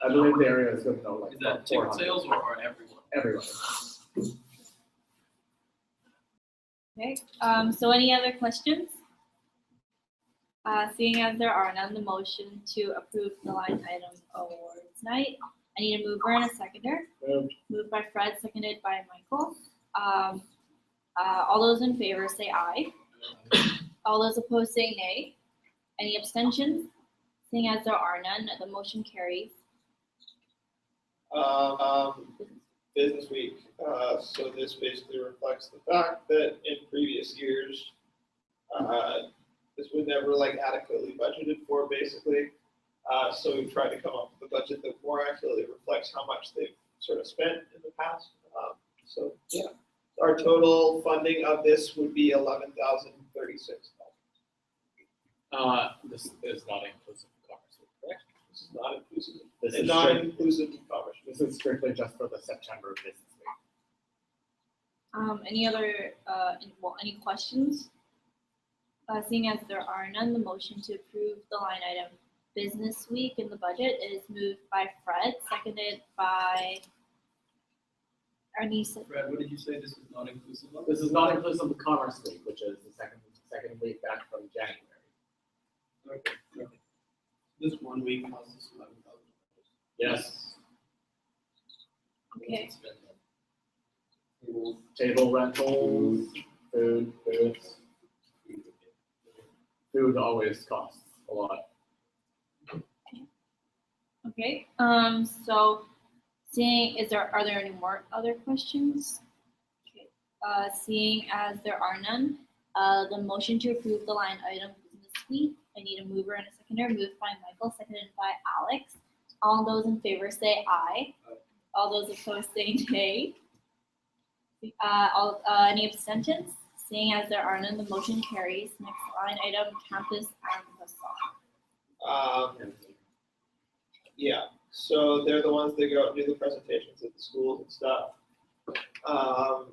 I believe the area is going to go like Is that about ticket 400. sales or everyone? Everyone. Okay, so any other questions? Seeing as there are none, the motion to approve the line item awards night. I need a mover and a seconder. Moved by Fred, seconded by Michael. All those in favor say aye. All those opposed say nay. Any abstentions? Seeing as there are none, the motion carries. Business week, so this basically reflects the fact that in previous years, this was never like adequately budgeted for, basically. So we've tried to come up with a budget that more accurately reflects how much they've sort of spent in the past. So yeah, our total funding of this would be $11,036. This is not inclusive of commerce, correct? This is not inclusive. This It's is not strict- inclusive of commerce. This is strictly just for the September business week. Any other, any questions? Seeing as there are none, the motion to approve the line item business week in the budget is moved by Fred, seconded by Arnisa. Brad, what did you say this is not inclusive of? This is not inclusive of commerce week, which is the second week back from January. Okay. This 1 week costs us $11,000. Yes. Okay. Table rentals, food. Food always costs a lot. Okay, so are there any more other questions? Okay, seeing as there are none, the motion to approve the line item business suite, I need a mover and a seconder, moved by Michael, seconded by Alex. All those in favor say aye. All those opposed say nay. Any abstentions? Seeing as there are none, the motion carries. Next line item, campus and facade. Yeah, so they're the ones that go out and do the presentations at the schools and stuff. I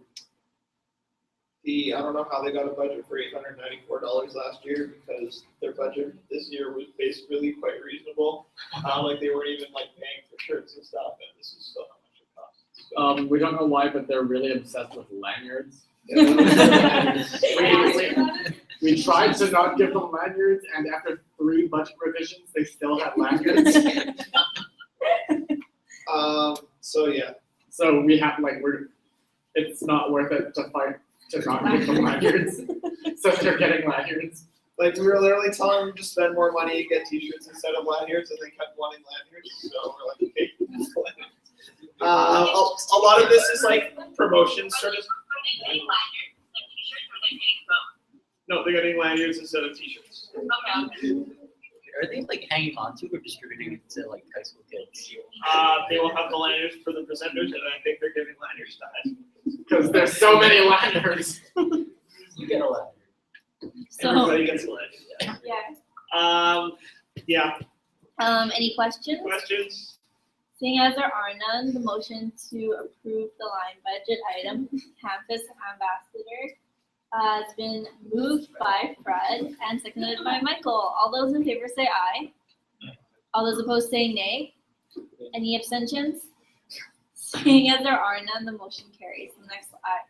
don't know how they got a budget for $894 last year because their budget this year was basically quite reasonable. Like they weren't even like paying for shirts and stuff, and this is still how much it costs. So, We don't know why, but they're really obsessed with lanyards. We tried to not give them lanyards, and after 3 budget revisions, they still have lanyards. So yeah. So we have it's not worth it to fight to not give them lanyards. So they're getting lanyards. Like we were literally telling them to spend more money and get T-shirts instead of lanyards, and they kept wanting lanyards. So we're like, okay, just lanyards. A lot of this is like promotion sort of. No, they're getting lanyards instead of T-shirts. Okay. Are they like hanging on to or distributing it to like high school kids? They will have the lanyards for the presenters, and I think they're giving lanyards to high school. Because there's so many lanyards. You get a lanyard. So, everybody gets a lanyard. yeah. Yeah. Any questions? Questions? Seeing as there are none, the motion to approve the line budget item, campus ambassador, has been moved by Fred and seconded by Michael. All those in favor say aye. All those opposed say nay. Any abstentions? Seeing as there are none, the motion carries. The next item.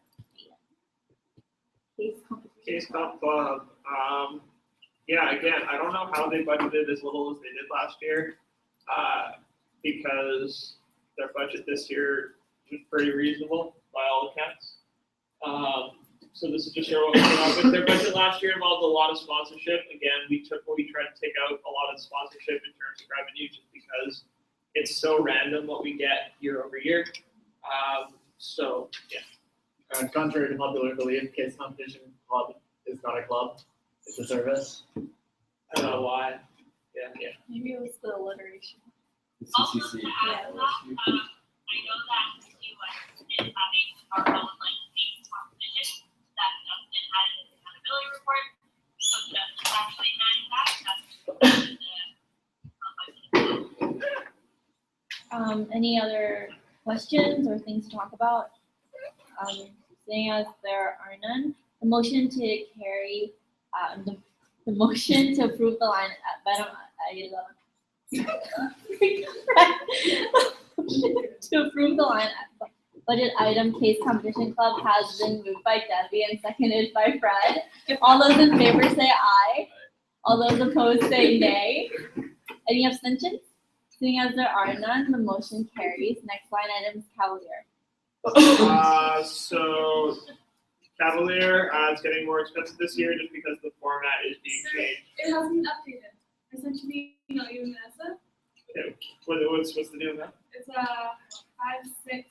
Case Comp Club. Yeah, again, I don't know how they budgeted as little as they did last year, because their budget this year was pretty reasonable by all accounts. So this is just what we came up with. Their budget last year involved a lot of sponsorship. Again, we tried to take out a lot of sponsorship in terms of revenue just because it's so random what we get year over year. So yeah. Contrary to popular belief, Case Competition Club is not a club; it's a service. I don't know why. Yeah. Maybe it was the alliteration. Also, to add to that, I know that CUS is having our own like state competition that Justin had in his accountability report. So Justin's actually managing that. Any other questions or things to talk about? Seeing as there are none, the motion to carry, the motion to approve the line to approve the line budget item Case Competition Club has been moved by Debbie and seconded by Fred. All those in favor say aye. All those opposed say nay. Any abstentions? Seeing as there are none, the motion carries. Next line item is Cavalier. So Cavalier is getting more expensive this year just because the format is being changed. It hasn't been updated. I sent you the email, you and Vanessa. Okay. What's the new amount? It's 5640.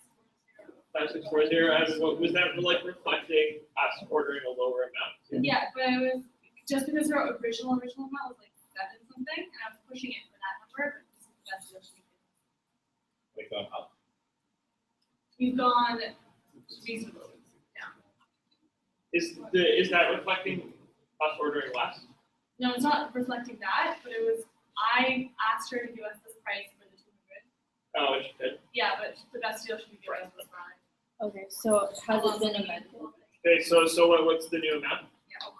5640. And what was that like reflecting us ordering a lower amount? Yeah, but it was just because our original amount was like 7 something, and I was pushing it for that number, but this is the best deal she can. Like up. We've gone reasonably down. Is that reflecting us ordering less? No, it's not reflecting that, but it was, I asked her to give us this price for the 200. Oh, it should. Yeah, but the best deal she could give us was 5. Okay, so has it been amended? Okay, so what's the new amount? Yeah, hold on.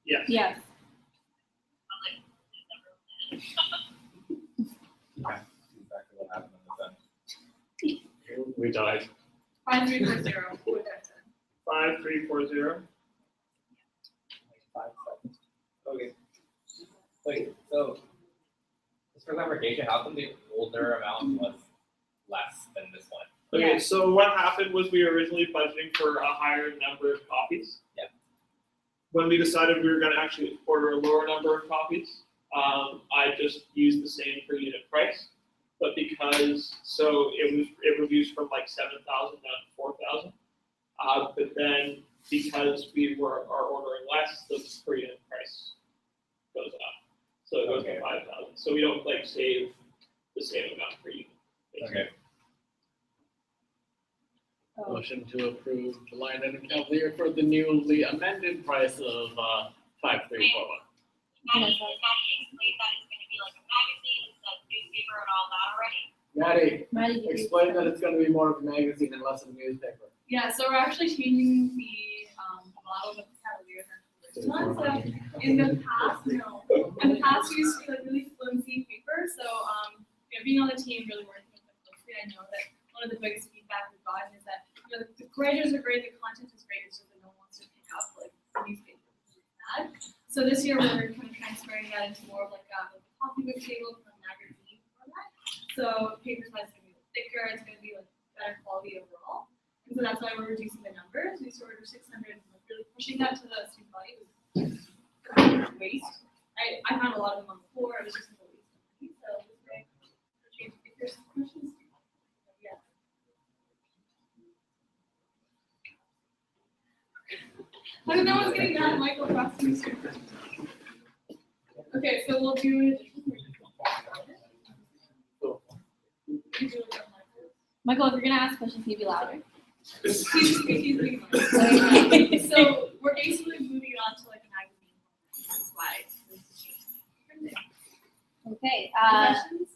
Yes. Yes. Exactly what happened on the phone. We died. 5340. What I said. 5340. 5 seconds. Okay. Wait, so just for clarification, how come the older amount was less than this one? Okay, Yeah. so what happened was we were originally budgeting for a higher number of copies. Yeah. When we decided we were gonna actually order a lower number of copies, I just used the same per unit price. But because, so it reduced from like 7,000 down to 4,000. But then because are ordering less, the per unit price goes up. So it goes to 5,000. So we don't like save the same amount per unit. basically. Okay. Motion to approve the line item Cavalier for the newly amended price of 5341. Maddie explained that it's gonna be like a magazine instead of newspaper and all that already. Maddie, explain that it's gonna be more of a magazine and less of a newspaper. Yeah, so we're actually changing the model of the Cavaliers and this one. So in the past, we used to be like really flimsy paper. So being on the team, really working with them closely, I know that one of the biggest feedback we've gotten is that the graders are great, the content is great, it's just that no one wants to pick up like the newspaper. Bad. So this year we're kind of transferring that into more of like a copybook table from a magazine format. So paper size is gonna be thicker, it's gonna be like better quality overall. And so that's why we're reducing the numbers. We ordered 600, like really pushing that to the student body was waste. I found a lot of them on the floor, it was just a waste of money. So this way, if there's questions, yeah. I don't know what's getting that Michael Frosty. Okay, so we'll do it. Michael, if you're gonna ask questions, can you be louder? He's being okay. So we're basically moving on to like a magazine slide. Okay. Questions?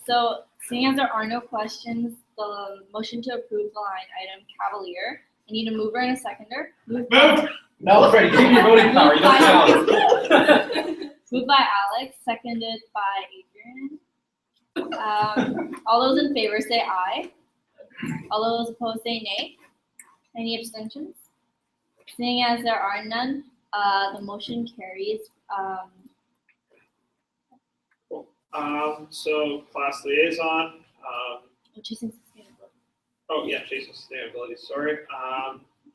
So, seeing as there are no questions, the motion to approve the line item Cavalier. I need a mover and a seconder. Move! No, Freddie, give me your voting power. You don't count. Moved by Alex, seconded by Adrian. All those in favor say aye. All those opposed say nay. Any abstentions? Seeing as there are none, the motion carries. So class liaison, Chasing sustainability. oh yeah, Chasing Sustainability, sorry.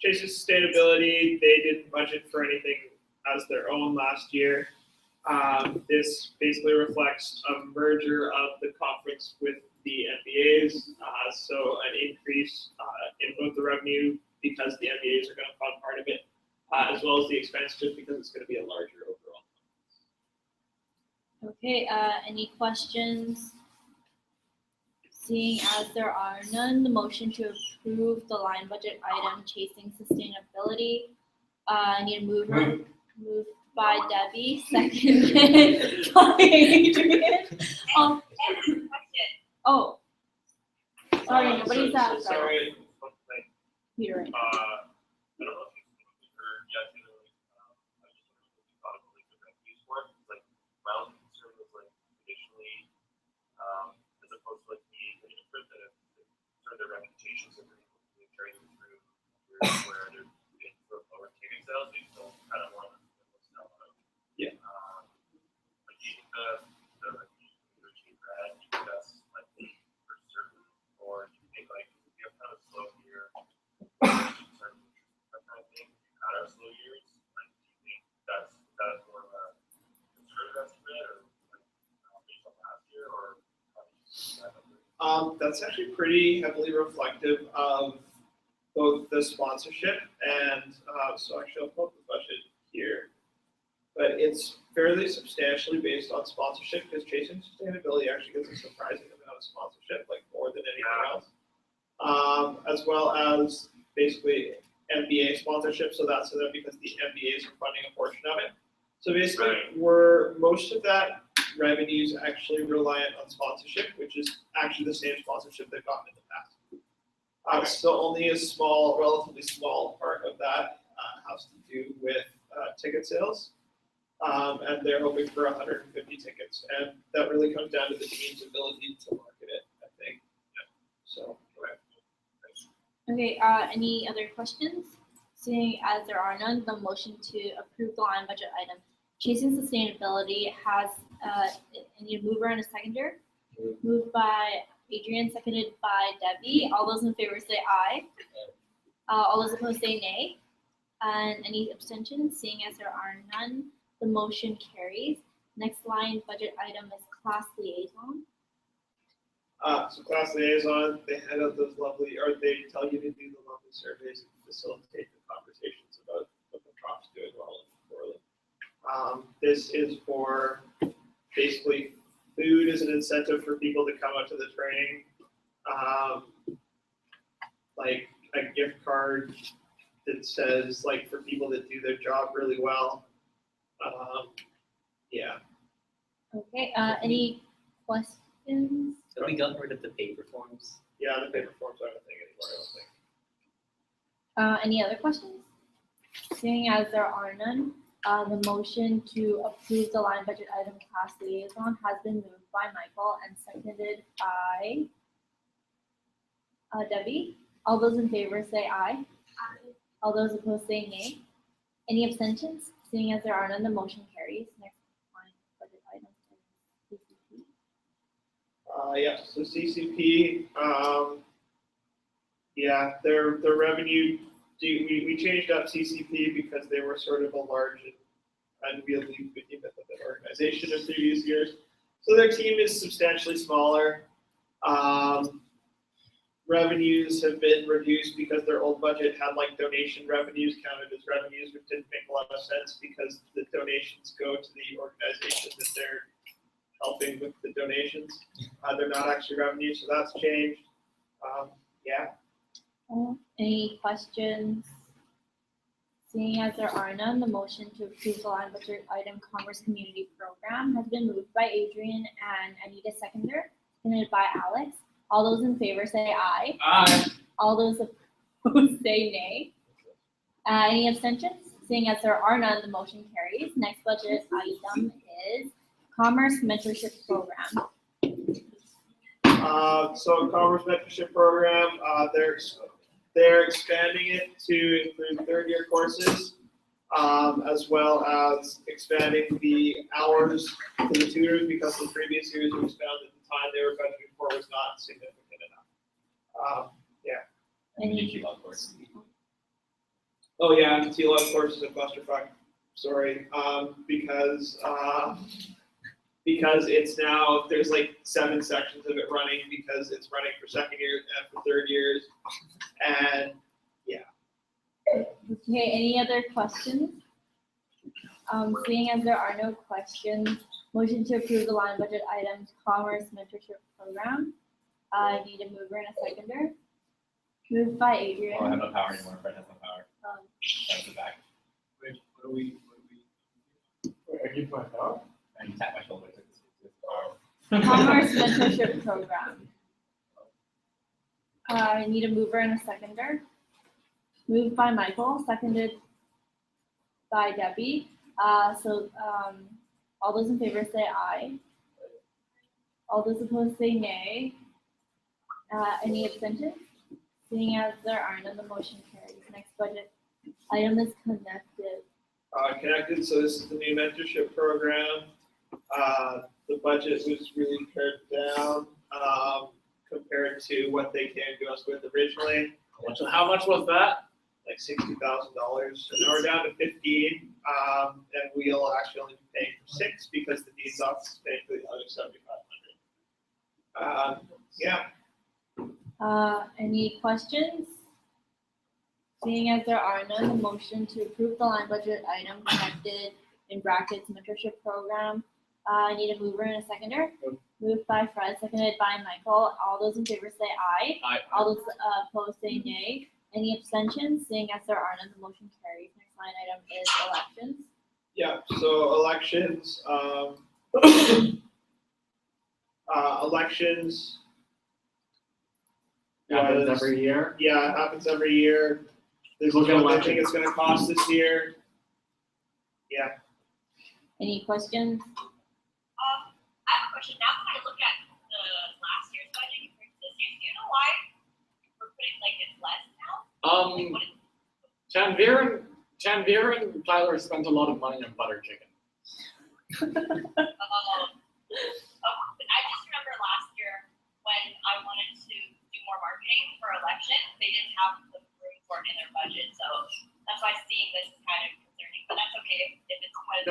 Chasing Sustainability, they didn't budget for anything as their own last year. This basically reflects a merger of the conference with the MBAs, so an increase in both the revenue because the MBAs are going to fund part of it, as well as the expense just because it's going to be a larger overall. Okay, any questions? Seeing as there are none, the motion to approve the line budget item Chasing Sustainability. I need a mover. Moved by Debbie, seconded by Adrian. Oh. Sorry, nobody's asked. Sorry. Peter. I don't know if you heard yet, I just thought of like the refuge for it. Like my own concern was like traditionally, as opposed to like the interpret that sort of their reputations of carrying them through where they're in sort of lower ticket sales, they still kind of want to sell out. Yeah. But do you think the refuge grad, you think that's like for certain, or do you think like if you have kind of slow year? That kind of thing. Out of slow years, like, do you think that's more of a conservative estimate, or like based on last year, or how do you see that number? That's actually pretty heavily reflective of both the sponsorship and so actually I'll pull up the budget here, but it's fairly substantially based on sponsorship because Chasing Sustainability actually gets a surprising amount of sponsorship, like more than anything else, as well as basically MBA sponsorship. So that's so that because the MBAs are funding a portion of it. So basically, most of that revenue is actually reliant on sponsorship, which is actually the same sponsorship they've gotten in the past. So only a small, relatively small part of that has to do with ticket sales. And they're hoping for 150 tickets, and that really comes down to the team's ability to market it, I think. So. Okay, any other questions? Seeing as there are none, the motion to approve the line budget item. Chasing Sustainability has, I need a mover and a seconder. Moved by Adrian, seconded by Debbie. All those in favor say aye. All those opposed say nay. And any abstentions? Seeing as there are none, the motion carries. Next line budget item is class liaison. So class liaison, they head out those lovely, or they tell you to do the lovely surveys and facilitate the conversations about what the crop's doing well and poorly. This is for basically food as an incentive for people to come out to the training. Like a gift card that says like for people that do their job really well. Yeah. Okay, any questions? Have we gotten rid of the paper forms? Yeah, the paper forms aren't a thing anymore, I don't think. Any other questions? Seeing as there are none, the motion to approve the line budget item class liaison has been moved by Michael and seconded by Debbie. All those in favor say aye. Aye. All those opposed say nay. Any abstentions? Seeing as there are none, the motion carries. Next line budget item is CCP. Yeah, so CCP, yeah, their revenue, we changed up CCP because they were sort of a large and unwieldy behemoth of an organization in previous years. So their team is substantially smaller. Revenues have been reduced because their old budget had like donation revenues counted as revenues, which didn't make a lot of sense because the donations go to the organization that they're helping with the donations. They're not actually revenue, so that's changed. Yeah. Any questions? Seeing as there are none, the motion to approve the line budget item Commerce Community Program has been moved by Adrian and I need a seconder, seconded by Alex. All those in favor say aye. Aye. All those opposed say nay. Any abstentions? Seeing as there are none, the motion carries. Next budget item is Commerce Mentorship Program. So Commerce Mentorship Program, they're expanding it to include third-year courses, as well as expanding the hours for the tutors because in previous years it was found that the time they were budgeting for was not significant enough. Yeah. Any? Oh yeah, and TLOG courses at clusterfuck. Sorry, because it's now, there's like 7 sections of it running because it's running for second years and for third years. And yeah. Okay, any other questions? Seeing as there are no questions, motion to approve the line budget items Commerce Mentorship Program. I need a mover and a seconder. Moved by Adrian. Oh, I have no power anymore. Fred has no power. That's the back. Wait, what are we? Wait, I give my power? And you tap my shoulder. Commerce Mentorship Program. I need a mover and a seconder. Moved by Michael, seconded by Debbie. All those in favor say aye. All those opposed say nay. Any abstentions? Seeing as there are none, the motion carries. Next budget item is Connected. Connected, so this is the new mentorship program. The budget was really pared down compared to what they came to us with originally. How much was that? Like $60,000. So now we're down to 15, and we'll actually only be paying for 6 because the dean's office is paying for the other 7,500. Yeah. Any questions? Seeing as there are none, the motion to approve the line budget item Connected in brackets mentorship program. I need a mover and a seconder. Moved by Fred, seconded by Michael. All those in favor say aye. Aye. All those opposed say nay. Any abstentions? Seeing as there are none, the motion carries. Next line item is elections. Yeah, so elections, elections, Happens was, every year. yeah, it happens every year. This is Look at what I election. think it's gonna cost this year. Yeah. Any questions? I have a question. Now that I look at the last year's budget compared to this year's, do you know why we're putting like it's less now? What is- Chanvir and Tyler spent a lot of money on butter chicken. I just remember last year when I wanted to do more marketing for election, they didn't have the room for it in their budget, so that's why seeing this is kind of concerning. But that's okay if it's what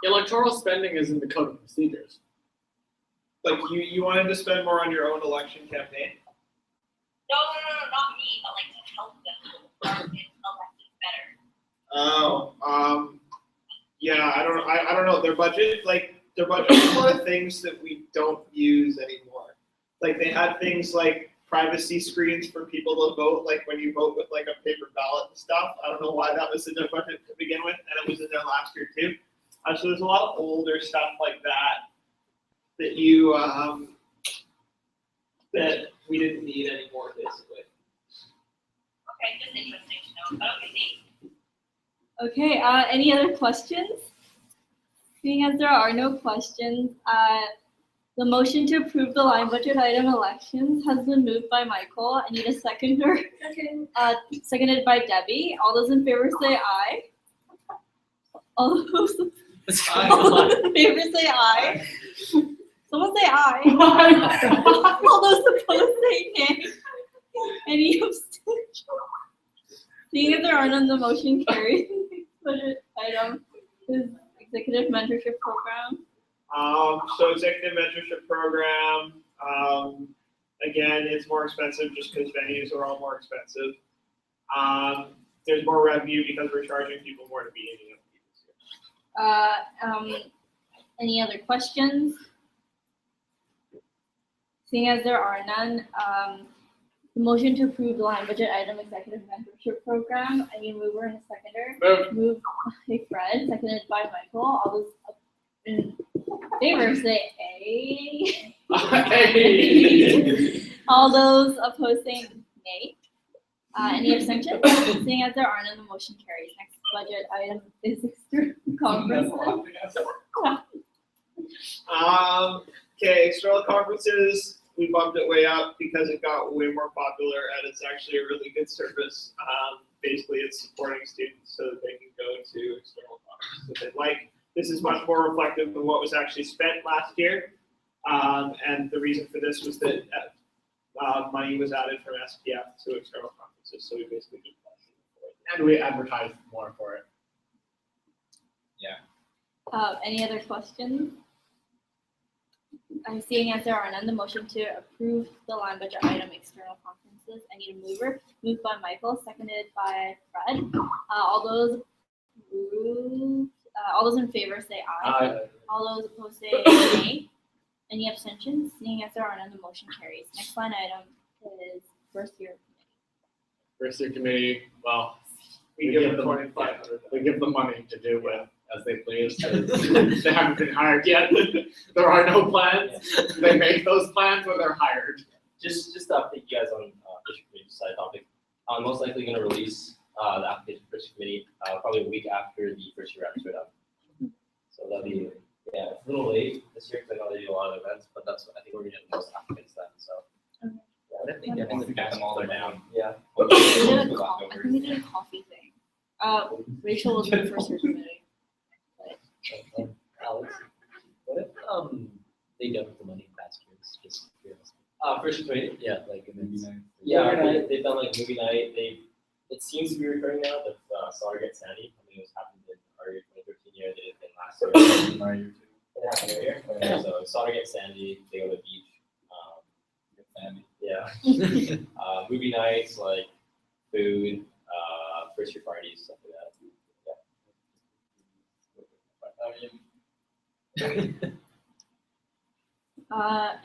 Electoral spending is in the code of procedures. Like you wanted to spend more on your own election campaign? No, not me, but like to help them get elected better. Oh, yeah, I don't know. Their budget is for things that we don't use anymore. Like they had things like privacy screens for people to vote, like when you vote with like a paper ballot and stuff. I don't know why that was in their budget to begin with, and it was in there last year too. So there's a lot of older stuff like that you that we didn't need anymore, basically. Okay, just interesting to know. But okay, thanks. Okay, any other questions? Seeing as there are no questions, the motion to approve the line budget item elections has been moved by Michael. I need a seconder. Seconded by Debbie. All those in favor say aye. All those in favor say aye. Someone say aye. All those opposed say nay. Any abstentions? Seeing as there are none, the motion carries. Budget item is executive mentorship program. So executive mentorship program, again, it's more expensive just because venues are all more expensive. There's more revenue because we're charging people more to be in it. Any other questions? Seeing as there are none, the motion to approve the line budget item executive mentorship program. I need a mover and a seconder. Moved by Fred, seconded by Michael. All those in favor say aye. All those opposed say nay. Any abstentions? Seeing as there are none, the motion carries. Next budget item is external conferences. Okay, external conferences. We bumped it way up because it got way more popular, and it's actually a really good service. Basically, it's supporting students so that they can go to external conferences that they like. This is much more reflective of what was actually spent last year. And the reason for this was that money was added from SPF to external conferences, so we basically just budgeted for it. And we advertised more for it. Yeah. Any other questions? I'm seeing as there are none, the motion to approve the line budget item external conferences. I need a mover. Moved by Michael, seconded by Fred. All those in favor say aye. Aye. All those opposed say nay. Any abstentions? Seeing as there are none, the motion carries. Next line item is first year committee. First year committee, well, We give them $2,500. we give them money to do with as they please. They haven't been hired yet. There are no plans. They make those plans when they're hired. Just to update you guys on district committee side topic. I'm most likely going to release the application for district committee probably a week after the first year episode up. So that'll be it's a little late this year because I know they do a lot of events, but that's I think we're going to get the most applicants then. So I think we got them all down. yeah. I think we did a coffee thing. Rachel was in the first year committee. Alex, what if they doubled the money past years? Just curious. First year committee. Yeah, like movie night. Yeah, they've done like movie night. It seems to be recurring now. But Sauter Get Sandy. I mean, it was happened in our year 2013 year. They did it last year. Our year too. It happened every year. Okay, so Sauter Get Sandy. They go to the beach. Yeah. Movie nights, like food, first year parties, stuff like that.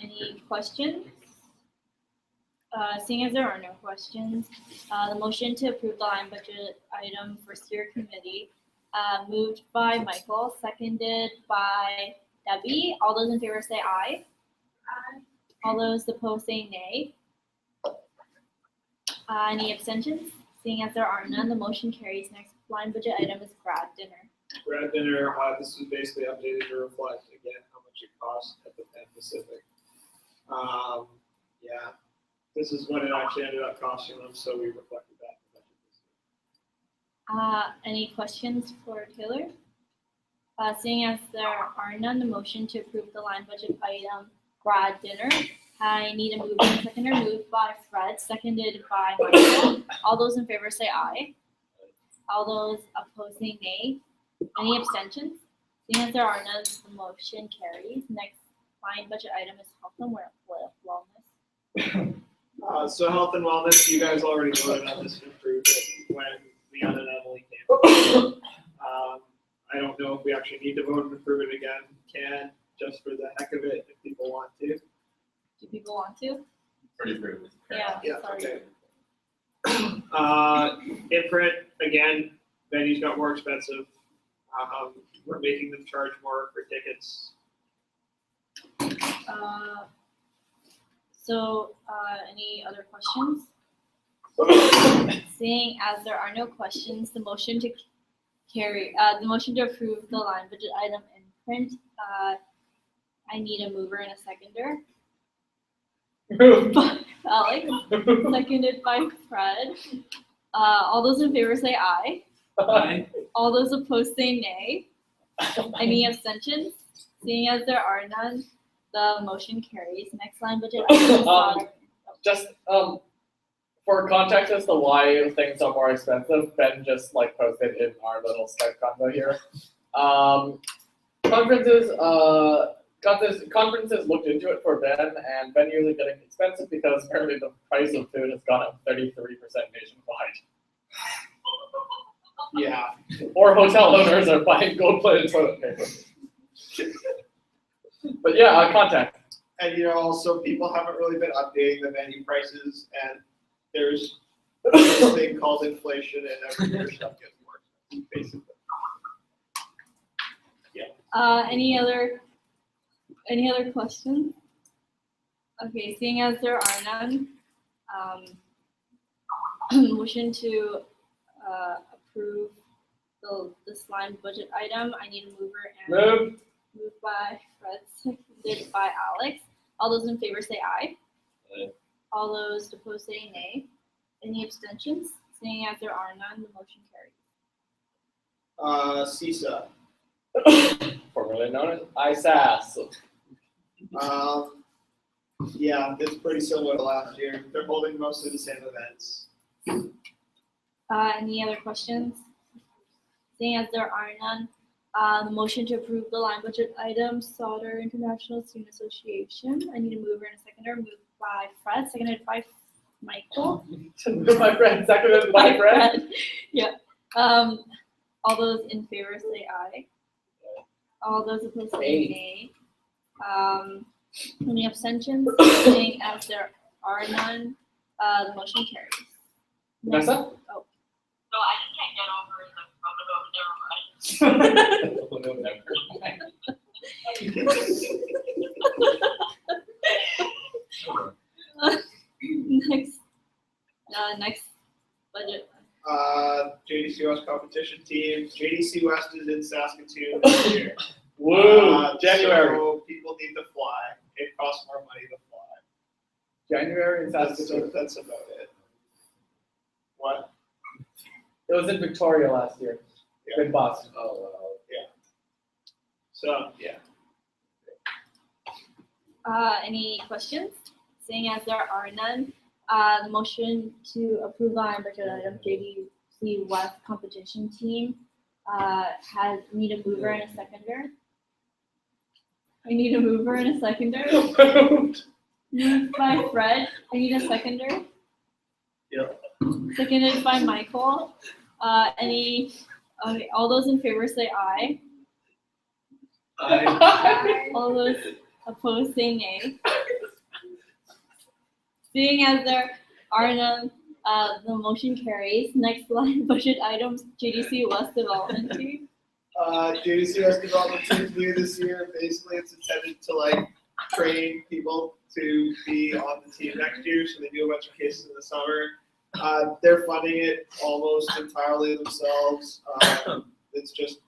Any questions? Seeing as there are no questions, the motion to approve the line budget item first year committee, moved by Michael, seconded by Debbie. All those in favor say aye. Aye. All those opposed say nay. Any abstentions? Seeing as there are none, the motion carries. Next line budget item is grad dinner. Grad dinner, this was basically updated to reflect again how much it costs at the Penn Pacific. Yeah, this is what it actually ended up costing them, so we reflected that in the budget this year. Any questions for Taylor? Seeing as there are none, the motion to approve the line budget item grad dinner. I need a mover and seconder. Moved by Fred, seconded by Michael. All those in favor say aye. All those opposed say nay. Any abstentions? Seeing as there are none, the motion carries. Next line budget item is health and wellness. So health and wellness, you guys already voted on this and approved it when Leon and Emily came. I don't know if we actually need to vote and approve it again. Can, just for the heck of it, if people want to. Do people want to? Pretty approved. Yeah, sorry. Okay. Imprint, again, venues got more expensive. We're making them charge more for tickets. Any other questions? Seeing as there are no questions, the motion to approve the line budget item in print. I need a mover and a seconder. Alex, seconded by Fred. All those in favor say aye. Aye. All those opposed say nay. Any abstentions? Seeing as there are none, the motion carries. Next line budget item. Just for context as to why things are more expensive, Ben just like posted in our little Skype convo here. Conferences looked into it for Ben, and venues are getting expensive because apparently the price of food has gone up 33% nationwide. Yeah. Or hotel owners are buying gold-plated toilet paper. But yeah, contact. And also people haven't really been updating the venue prices, and there's this thing called inflation, and every year stuff gets more expensive, basically. Yeah. Any other questions? Okay, seeing as there are none, motion to approve this line budget item. I need a mover and moved by Fred, seconded by Alex. All those in favor say aye. Aye. All those opposed say nay. Any abstentions? Seeing as there are none, the motion carries. CISA. Formerly known as ISAS. Yeah, it's pretty similar to last year. They're holding mostly the same events. Any other questions? Seeing as there are none, the motion to approve the line budget item, Sauter International Student Association. I need a mover and a seconder. Moved by Fred, seconded by Michael. My friend, seconded by Fred. Yeah. All those in favor say aye. All those opposed say nay. Any abstentions? Seeing as there are none, the motion carries. Vanessa? Oh. So I just can't get over the Next budget. JDC West competition team. JDC West is in Saskatoon this year. Woo! January. So people need to fly. It costs more money to fly. January in Saskatoon. That's about it. What? It was in Victoria last year. Yeah. Good boss. Oh, well, yeah. So, yeah. Any questions? Seeing as there are none, the motion to approve the line budget item JDC West competition team need a mover and a seconder. I need a mover and a seconder. Moved by Fred. I need a seconder. Yep. Seconded by Michael. All those in favor say aye. Aye. All those opposed say nay. Seeing as there are none, the motion carries. Next line budget items, JDC West Development Team. JDC West Development Team's new this year. Basically, it's intended to train people to be on the team next year, so they do a bunch of cases in the summer. They're funding it almost entirely themselves. It's just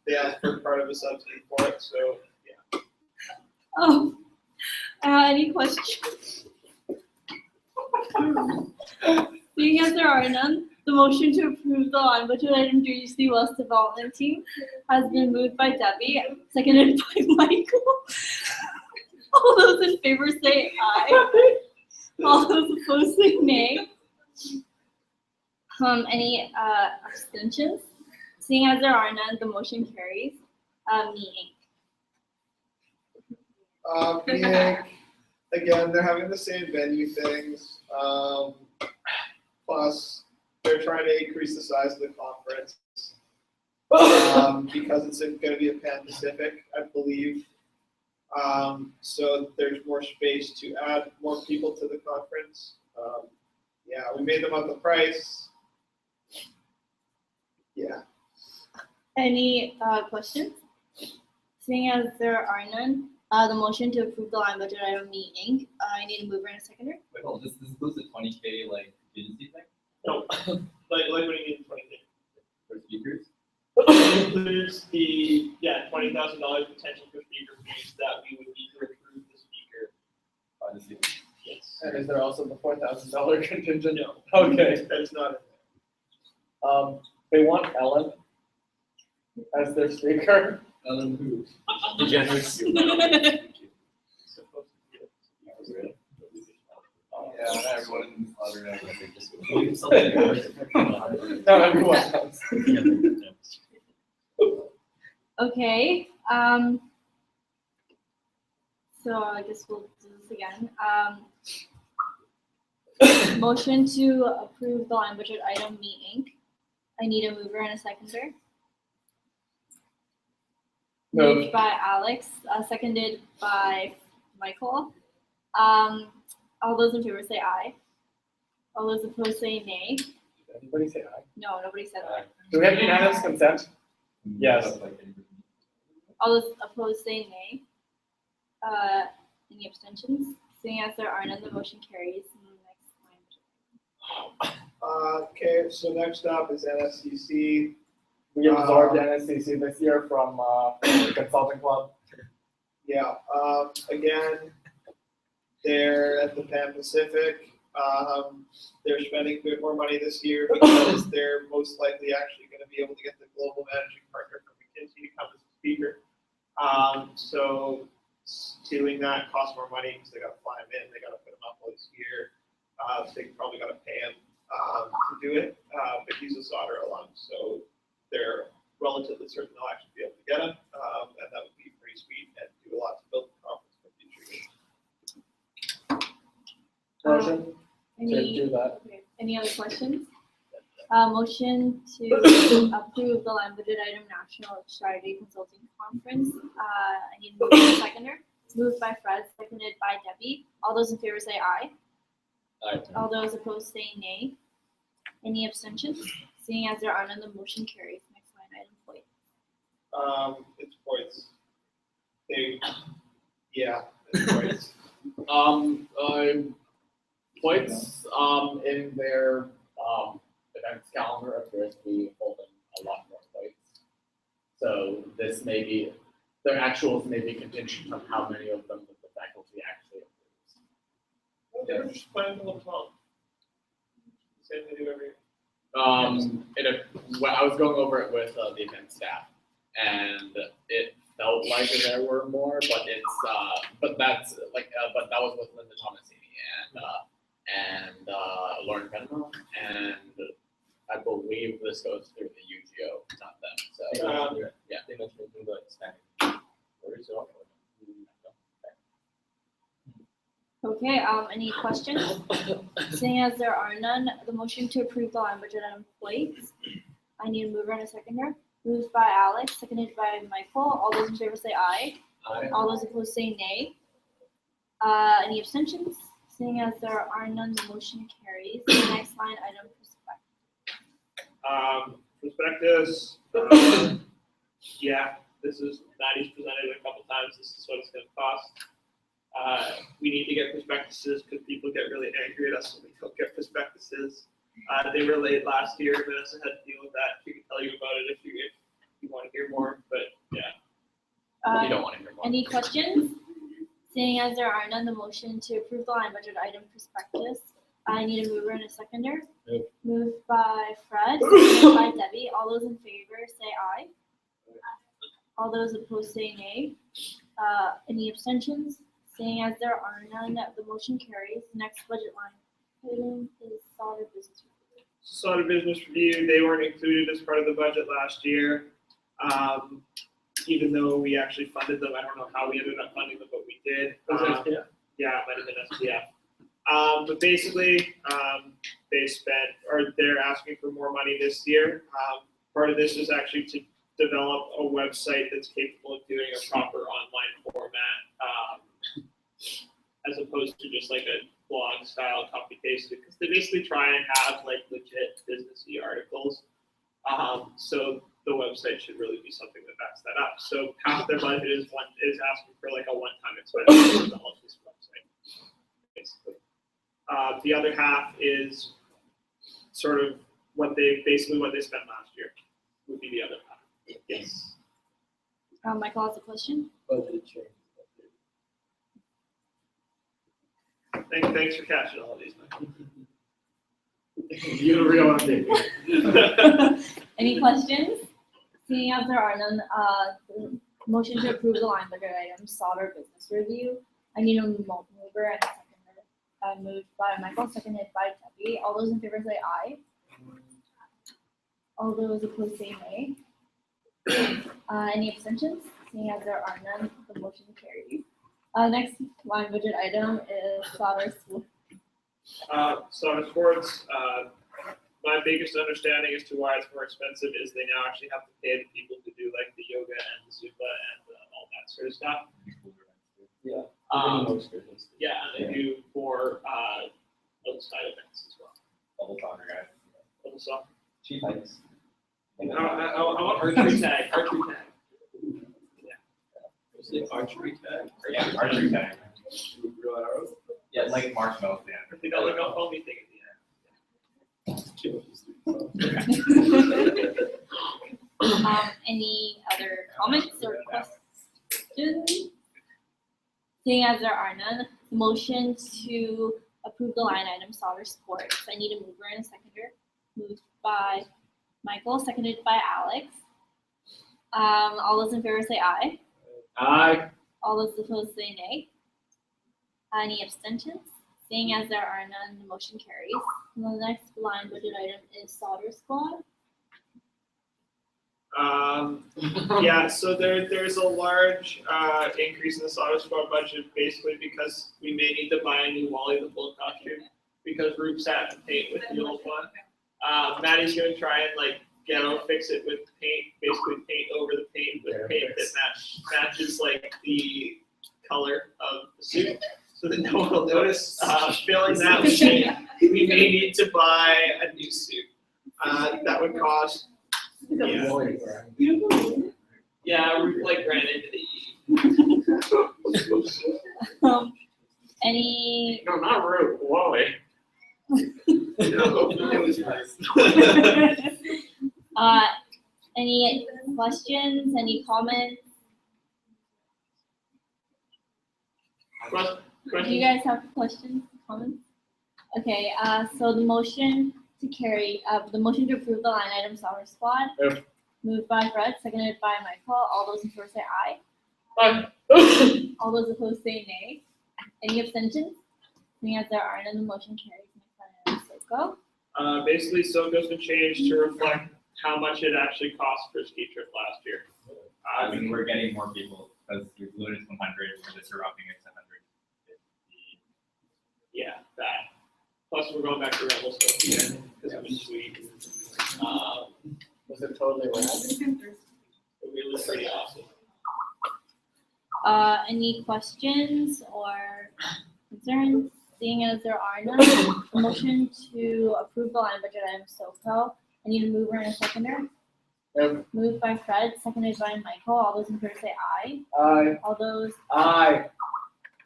they ask for part of a subsidy for it, so yeah. Any questions? Seeing as there are none, the motion to approve the line budget item to the West Development Team has been moved by Debbie, seconded by Michael. All those in favor say aye. All those opposed say nay. Any abstentions? Seeing as there are none, the motion carries. Me Inc. Again, they're having the same venue things. Plus, they're trying to increase the size of the conference because it's going to be a Pan-Pacific, I believe. So there's more space to add more people to the conference. Yeah, we made them up the price. Yeah. Any questions? Seeing as there are none, the motion to approve the line budget item Me Inc. I need a mover and a seconder. Wait, hold, this includes the 20K like contingency thing No, like what do you mean 20K? for speakers? There's the $20,000 potential for speaker fees that we would need to approve the speaker. Honestly. Yes. And is there also the $4,000 contingent? No. Okay. That is not in They want Ellen as their speaker. Ellen who? Degenerates. there. Yeah, not everyone in this other area, they just. No, everyone else. Okay, so I guess we'll do this again. Motion to approve the line budget item Me Inc. I need a mover and a seconder. Moved by Alex, seconded by Michael. All those in favor say aye. All those opposed say nay. Did anybody say aye? No, nobody said aye. Do we have unanimous consent? Yes. All those opposed say nay. Any abstentions? Seeing as there are none, the motion carries. Next line. Okay, so next up is NSCC. We absorbed NSCC this year from the consulting club. Yeah, again, they're at the Pan Pacific. They're spending a bit more money this year because they're most likely actually going to be able to get the global managing partner from McKinsey to come as a speaker. So doing that costs more money because they got to fly him in, they got to put him up all this year. They probably got to pay him to do it, but he's a solder alum, so they're relatively certain they'll actually be able to get him, and that would be pretty sweet and do a lot to build the conference for future years. Motion to Any, do that. okay, any other questions? Motion to approve the line budget item National Strategy Consulting Conference. I need a mover and a seconder. Moved by Fred, seconded by Debbie. All those in favor say aye. Aye. All those opposed say nay. Any abstentions? Seeing as there are none, the motion carries. Next line item, Floyd. It's points. It's points. Points in their events calendar appears to be holding a lot more points. So this may be, their actuals may be contingent on how many of them that the faculty actually approves. They're just planning to look well. Same they do every year. I was going over it with the event staff, and it felt like there were more, but it's but that's like but that was with Linda Tomasini and Lauren Penman, and I believe this goes through the UGO, not them. So yeah, They mentioned anything about expanding. Where is it all? Okay, any questions? Seeing as there are none, the motion to approve the line budget item Floyd. I need a mover and a seconder. Moved by Alex, seconded by Michael. All those in favor say aye. Aye. All those opposed say nay. Any abstentions? Seeing as there are none, the motion carries. The next line item, Perspectives. Yeah, this is Maddie's presented it a couple times. This is what it's going to cost. We need to get prospectuses because people get really angry at us when we don't get prospectuses. They were late last year. Vanessa had to deal with that. She can tell you about it if you want to hear more. But yeah. You don't want to hear more. Any questions? Seeing as there are none, the motion to approve the line budget item prospectus. I need a mover and a seconder. Yep. Moved by Fred, seconded by Debbie. All those in favor say aye. All those opposed say nay. Any abstentions? Seeing as there are none, the motion carries. Next budget line item is solid business review. Solid business review, they weren't included as part of the budget last year. Even though we actually funded them, I don't know how we ended up funding them, but we did. Yeah, it might have been SPF. But basically, they're asking for more money this year. Part of this is actually to develop a website that's capable of doing a proper online format, as opposed to just like a blog style copy paste, because they basically try and have like legit businessy articles. So the website should really be something that backs that up. So half their budget is asking for like a one-time expense to develop this website, basically. The other half is sort of what they spent last year, would be the other half. Yes. Michael has a question. Budget change. Thanks for catching all of these, Michael. You're real update. Any questions? Seeing as there are none, the motion to approve the line budget item, solid business review. I need a mover and a seconder. Moved by Michael, seconded by Debbie. All those in favor say aye. All those opposed say nay. Any abstentions? Seeing as there are none, the motion carries. Next line budget item is Slaughter Sports. Slaughter Sports, my biggest understanding as to why it's more expensive is they now actually have to pay the people to do like the yoga and the Zumba and all that sort of stuff. Yeah. Yeah, and they do for outside events as well. Double soccer guys. Double soccer. Cheap hikes. I want archery tag. Archery tag. Is it archery tag? Yeah, archery tag. Real arrows? Yeah, like marshmallows. Yeah. They got like a foamy thing Any other comments or questions? Seeing as there are none, the motion to approve the line item Solder Sports. I need a mover and a seconder. Moved by Michael, seconded by Alex. All those in favor say aye. Aye. All those opposed say nay. Any abstentions? Seeing as there are none, the motion carries. And the next line budget item is Solder Squad. Yeah, so there's a large increase in the Solder Squad budget, basically because we may need to buy a new Wally the Bull costume because Rupe's had to paint with the old one. Maddie's gonna try and like fix it with paint, basically paint over the paint with paint that matches like the color of the suit, so that no one will notice. Failing that, we may need to buy a new suit. That would cost. Yeah, we like ran into the Any? No, not Rube, Wally. Any questions? Any comments? Do you guys have questions, comments? Okay, so the motion to carry, the motion to approve the line item Solder Squad. Yep. Moved by Fred, seconded by Michael. All those in favor say aye. Aye. All those opposed say nay. Any abstentions? Seeing as there are none, the motion carries. Next item is SoCo. Basically, SoCo's been changed to reflect how much it actually cost for ski trip last year. I mean, we're getting more people because we blew it 100 for this year, upping it to 150. Yeah, that. Plus, we're going back to Rebel stuff again because it was sweet. Was it totally rad? It was pretty awesome. Any questions or concerns? Seeing as there are none, a motion to approve the line budget item SoCo. I need a mover and a seconder. Yep. Moved by Fred, seconded by Michael. All those in favor say aye. Aye. All those Aye.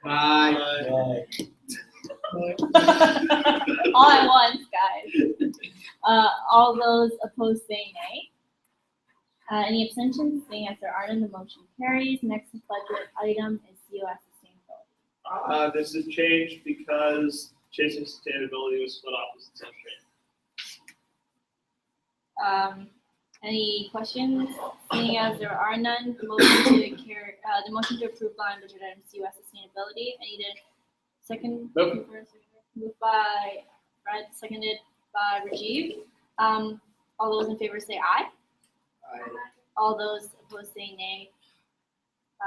Bye. All at once, guys. All those opposed say nay. Any abstentions? Seeing as there are none, the motion carries. Next budget item is CUS sustainability. This has changed because chasing sustainability was split off as its own stream. Any questions? Seeing as there are none, the motion to carry, the motion to approve line budget item CUS sustainability. I need a second. Nope. Moved by Fred, seconded by Rajiv. All those in favor say aye. All those opposed say nay.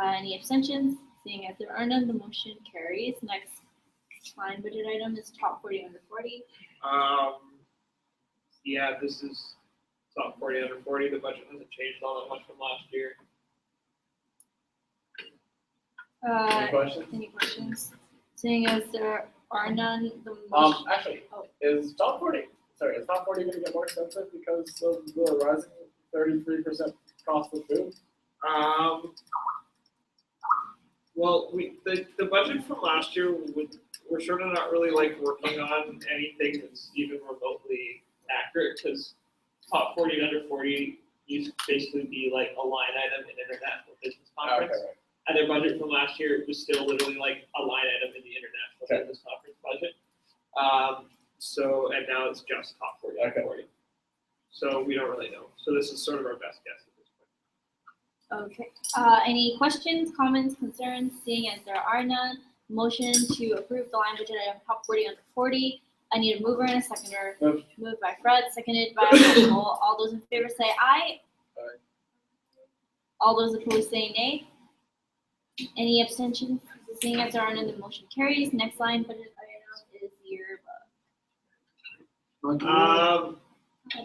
Any abstentions? Seeing as there are none, the motion carries. Next line budget item is top 40 under 40. Yeah, this is top 40 under 40. The budget hasn't changed all that much from last year. Any questions? Any questions? Seeing as there are none, the motion. Actually, is top 40, sorry, is top 40 gonna get more expensive because of the rising 33% cost of food? Well, the budget from last year we're sort of not really like working on anything that's even remotely accurate because top 40 and under 40 used to basically be like a line item in international business conference. Okay, right. And their budget from last year was still literally like a line item in the international business conference budget. And now it's just top 40 under 40. So we don't really know. So this is sort of our best guess at this point. Okay. Any questions, comments, concerns? Seeing as there are none, motion to approve the line budget item top 40 under 40. I need a mover and a seconder. Moved by Fred, seconded by Michael. All those in favor say aye. Aye. All those opposed say nay. Any abstentions? Seeing as there are none, the motion carries. Next line budget item is yearbook.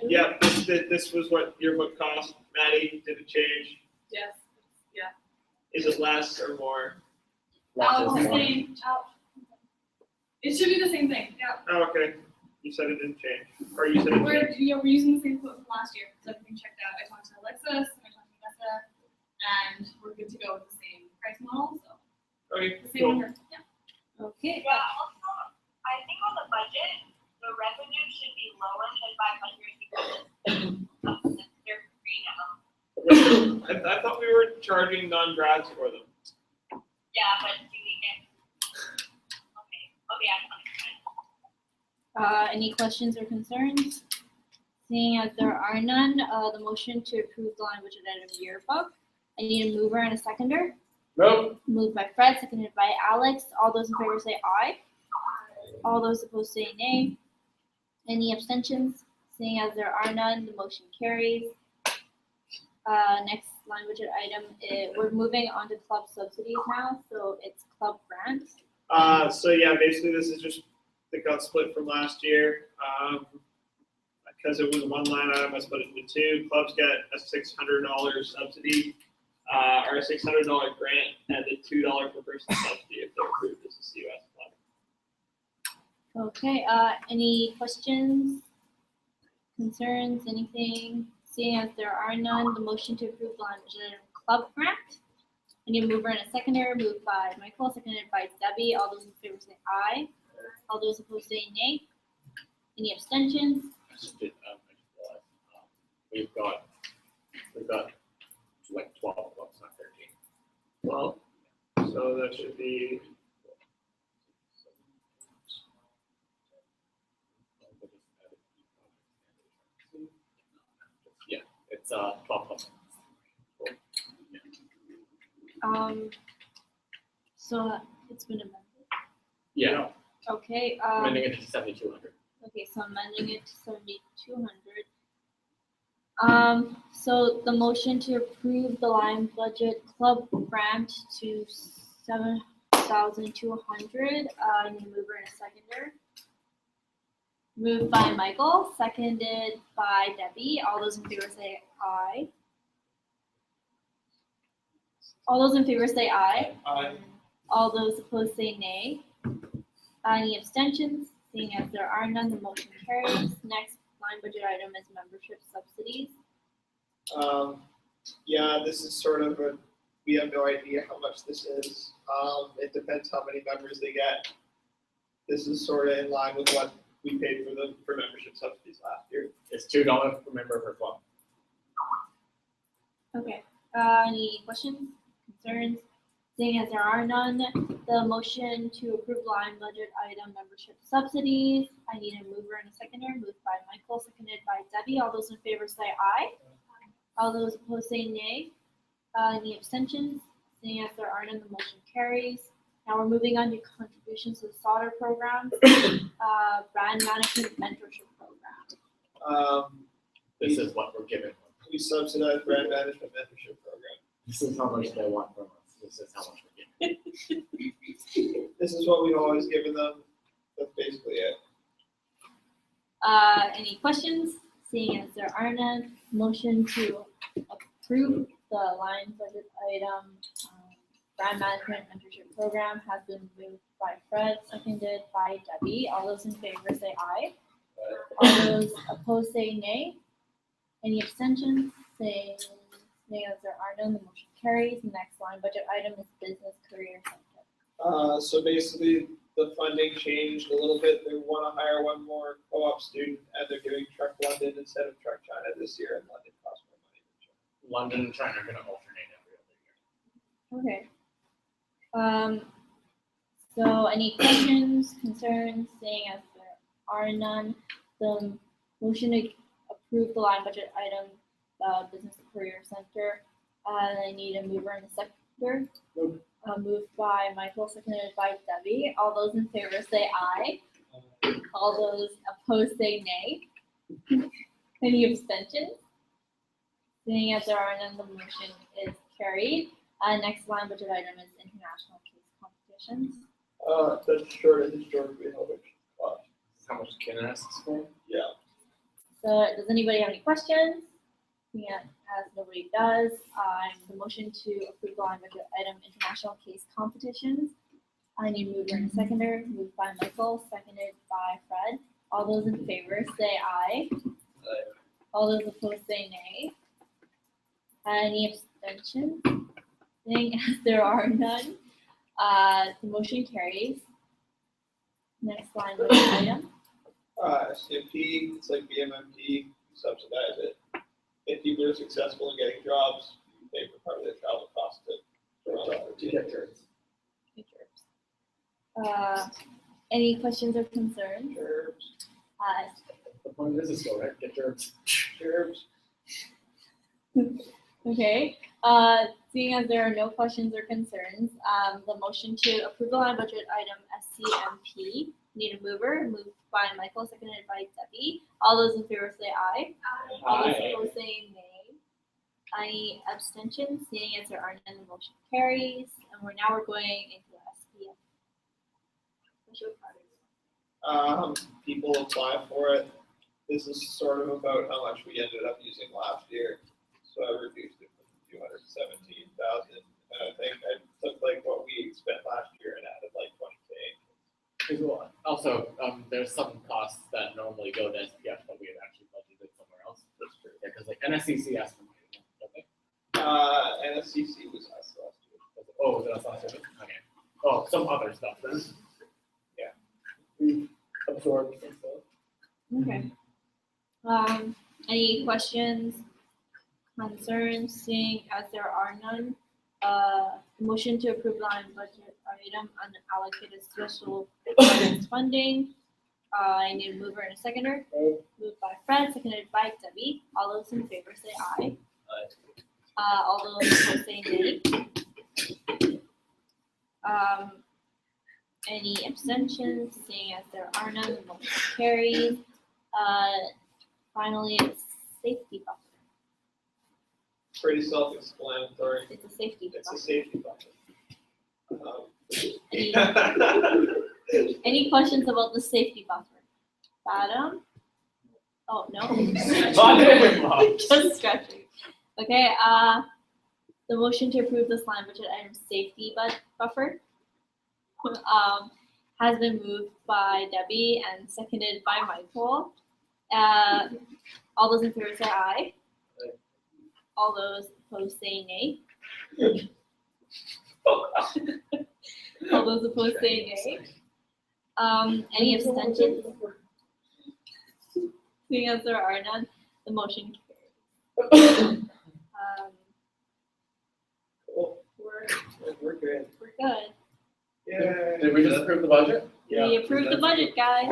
Yeah, this was what yearbook cost. Maddie, did it change? Yes, yeah. Is it less or more? Same. It should be the same thing, yeah. Oh, okay. You said it didn't change, or you said it changed. We're using the same quote from last year, so everything checked out. I talked to Alexis, and I talked to Vanessa, and we're good to go with the same price model, so. Okay, The same number, yeah. Okay. Yeah, also, I think on the budget, the revenue should be lower than 500 because they're free now. I thought we were charging non-grads for them. Yeah, but do we get? Okay, I'm Any questions or concerns? Seeing as there are none, the motion to approve the line budget item yearbook. I need a mover and a seconder. Nope. Moved by Fred, seconded by Alex. All those in favor say aye. All those opposed say nay. Any abstentions? Seeing as there are none, the motion carries. Next line budget item, we're moving on to club subsidies now, so it's club grants. So yeah, basically this is just, it got split from last year. Because it was one line item, I split it into two. Clubs get a $600 subsidy, or a $600 grant, and a $2 per person subsidy if they're approved as a CUS club. Okay, any questions, concerns, anything? Seeing as there are none, the motion to approve the line budget item club grant. I need a mover and a seconder, moved by Michael, seconded by Debbie. All those in favor say aye. All those opposed say nay. Any abstentions? I just realized, we've got like 12 clubs, not 13. 12. So that should be. Yeah, it's 12 clubs. So it's been amended. Yeah, Okay, amending it to 7,200. okay, so amending it to 7,200. So the motion to approve the line budget club grant to 7,200, I need a mover and a seconder. Moved by Michael, seconded by Debbie. All those in favor say aye. All those in favor say aye. Aye. All those opposed say nay. Any abstentions? Seeing as there are none, the motion carries. Next line budget item is membership subsidies. Yeah, this is sort of a we have no idea how much this is. It depends how many members they get. This is sort of in line with what we paid for membership subsidies last year. It's $2 per member per club. Okay, any questions, concerns? Seeing as there are none, the motion to approve line budget item membership subsidies. I need a mover and a seconder. Moved by Michael, seconded by Debbie. All those in favor say aye. All those opposed say nay. Any abstentions? Seeing as there are none, the motion carries. Now we're moving on to contributions to the solder program, brand management mentorship program. This is what we're giving them. We subsidize brand management mentorship program. This is how much they want from us. This is how much we're giving. This is what we've always given them. That's basically it. Any questions? Seeing as there are none, motion to approve the line budget item, brand management mentorship program has been moved by Fred, seconded by Debbie. All those in favor say aye. All those opposed say nay. Any abstentions? Saying as there are none, the motion carries. Next line budget item is business career center. So basically, the funding changed a little bit. They want to hire one more co-op student, and they're doing Truck London instead of Truck China this year, and London costs more money than China. London and China are going to alternate every other year. Okay. So any questions, concerns? Seeing as there are none, the motion to approve the line budget item, business career center. I need a mover and a seconder. Moved by Michael, seconded by Debbie. All those in favor say aye. All those opposed say nay. Any abstentions? Seeing as there are none, the motion is carried. Next line budget item is international case competitions. That's short of historically how much cost. How much Ken asks for? Yeah. So does anybody have any questions? Yeah, as nobody does, the motion to approve the line budget item international case competitions. I need a mover and a seconder. Moved by Michael, seconded by Fred. All those in favor say aye. All those opposed say nay. Any abstentions? Seeing as there are none, the motion carries. Next line budget item. SMP, it's like BMMP, you subsidize it. If people are successful in getting jobs, you pay for part of their travel cost to get jobs. Any questions or concerns? The point of this is go, right? Get gerbs. Okay. Seeing as there are no questions or concerns, the motion to approve the line budget item SCMP. Need a mover. Moved by Michael, seconded by Debbie. All those in favor say aye. All those opposed say nay. Any abstentions? Seeing as there are none, the motion carries. And we're going into the SPF. People apply for it. This is sort of about how much we ended up using last year. So I reduced it from 217,000. And I think I took like what we spent last year and added like 20K. Also, there's some costs that normally go to SPF, but we had actually budgeted somewhere else. That's true. Yeah, because like NSCC asked for money, don't they? NSCC was us last year. Oh, was it us last year? Okay. Oh, some other stuff then. Yeah. We absorbed some stuff. Okay. Any questions, concerns? Seeing as there are none, motion to approve line budget item unallocated special funding. I need a mover and a seconder. Moved by Fred, seconded by Debbie. All those in favor say aye. All those opposed say nay. Any abstentions? Seeing as there are none, the motion carries. Finally, it's safety buffer. Pretty self-explanatory. It's a safety It's buffer. a safety buffer. Any questions about the safety buffer? Adam? Oh, no. Just stretching. Okay, the motion to approve this line budget item safety buffer has been moved by Debbie and seconded by Michael. All those in favor say aye. All those opposed say nay. All those opposed say nay. Any abstentions? Seeing as there are none, the motion carries. We're good. We're good. Yeah. Did we just approve the budget? We approved the budget, guys.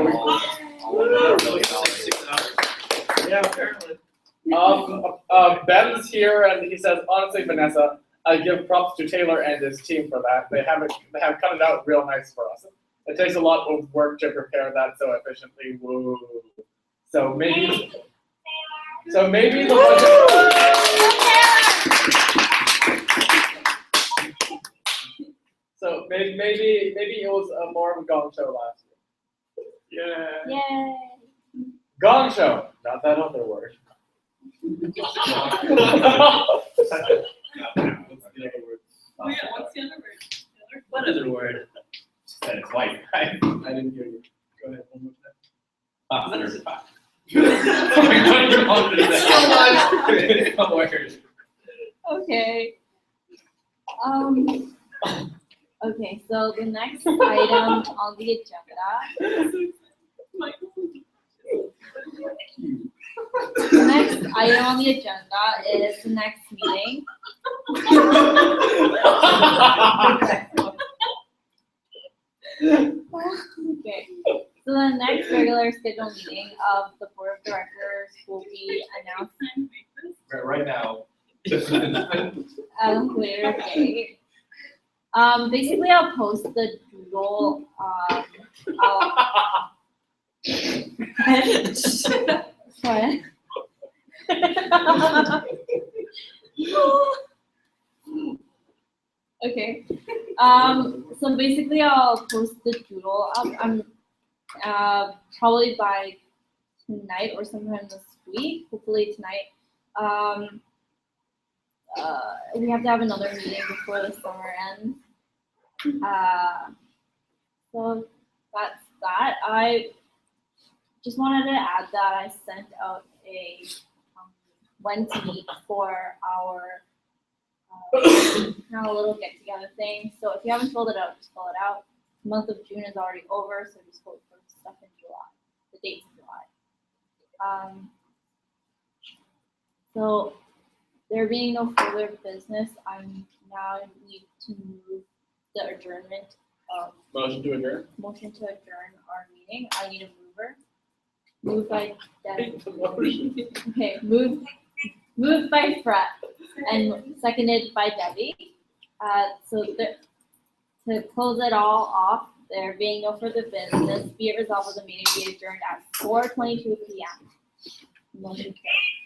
Yeah, apparently. Ben's here and he says, honestly, Vanessa, I give props to Taylor and his team for that. They have cut it out real nice for us. It takes a lot of work to prepare that so efficiently. Woo. So maybe the budget. So maybe it was more of a gong show last year. Yeah. Yay. Gong show, not that other word. What's the other word? What other word? Said it twice. I didn't hear you. Go ahead, one more time. Okay. Okay, so the next item on the agenda. The next item on the agenda is the next meeting. Okay, so the next regular scheduled meeting of the Board of Directors will be announced Right now. at a later date. Basically, I'll post the doodle. What? Okay. So basically, I'll post the doodle. I'm probably by tonight or sometime this week. Hopefully tonight. We have to have another meeting before the summer ends. So that's that. I just wanted to add that I sent out a when to meet for our little get together thing. So if you haven't filled it out, just fill it out. The month of June is already over, so just vote for stuff in July. The dates in July. So there being no further business, I now need to move the adjournment of Motion to adjourn. motion to adjourn our meeting. I need a mover. Moved by Deb. Okay, moved by Fred and seconded by Debbie. To close it all off, there being no further business, be it resolved that the meeting be adjourned at 4:22 p.m. Motion carried.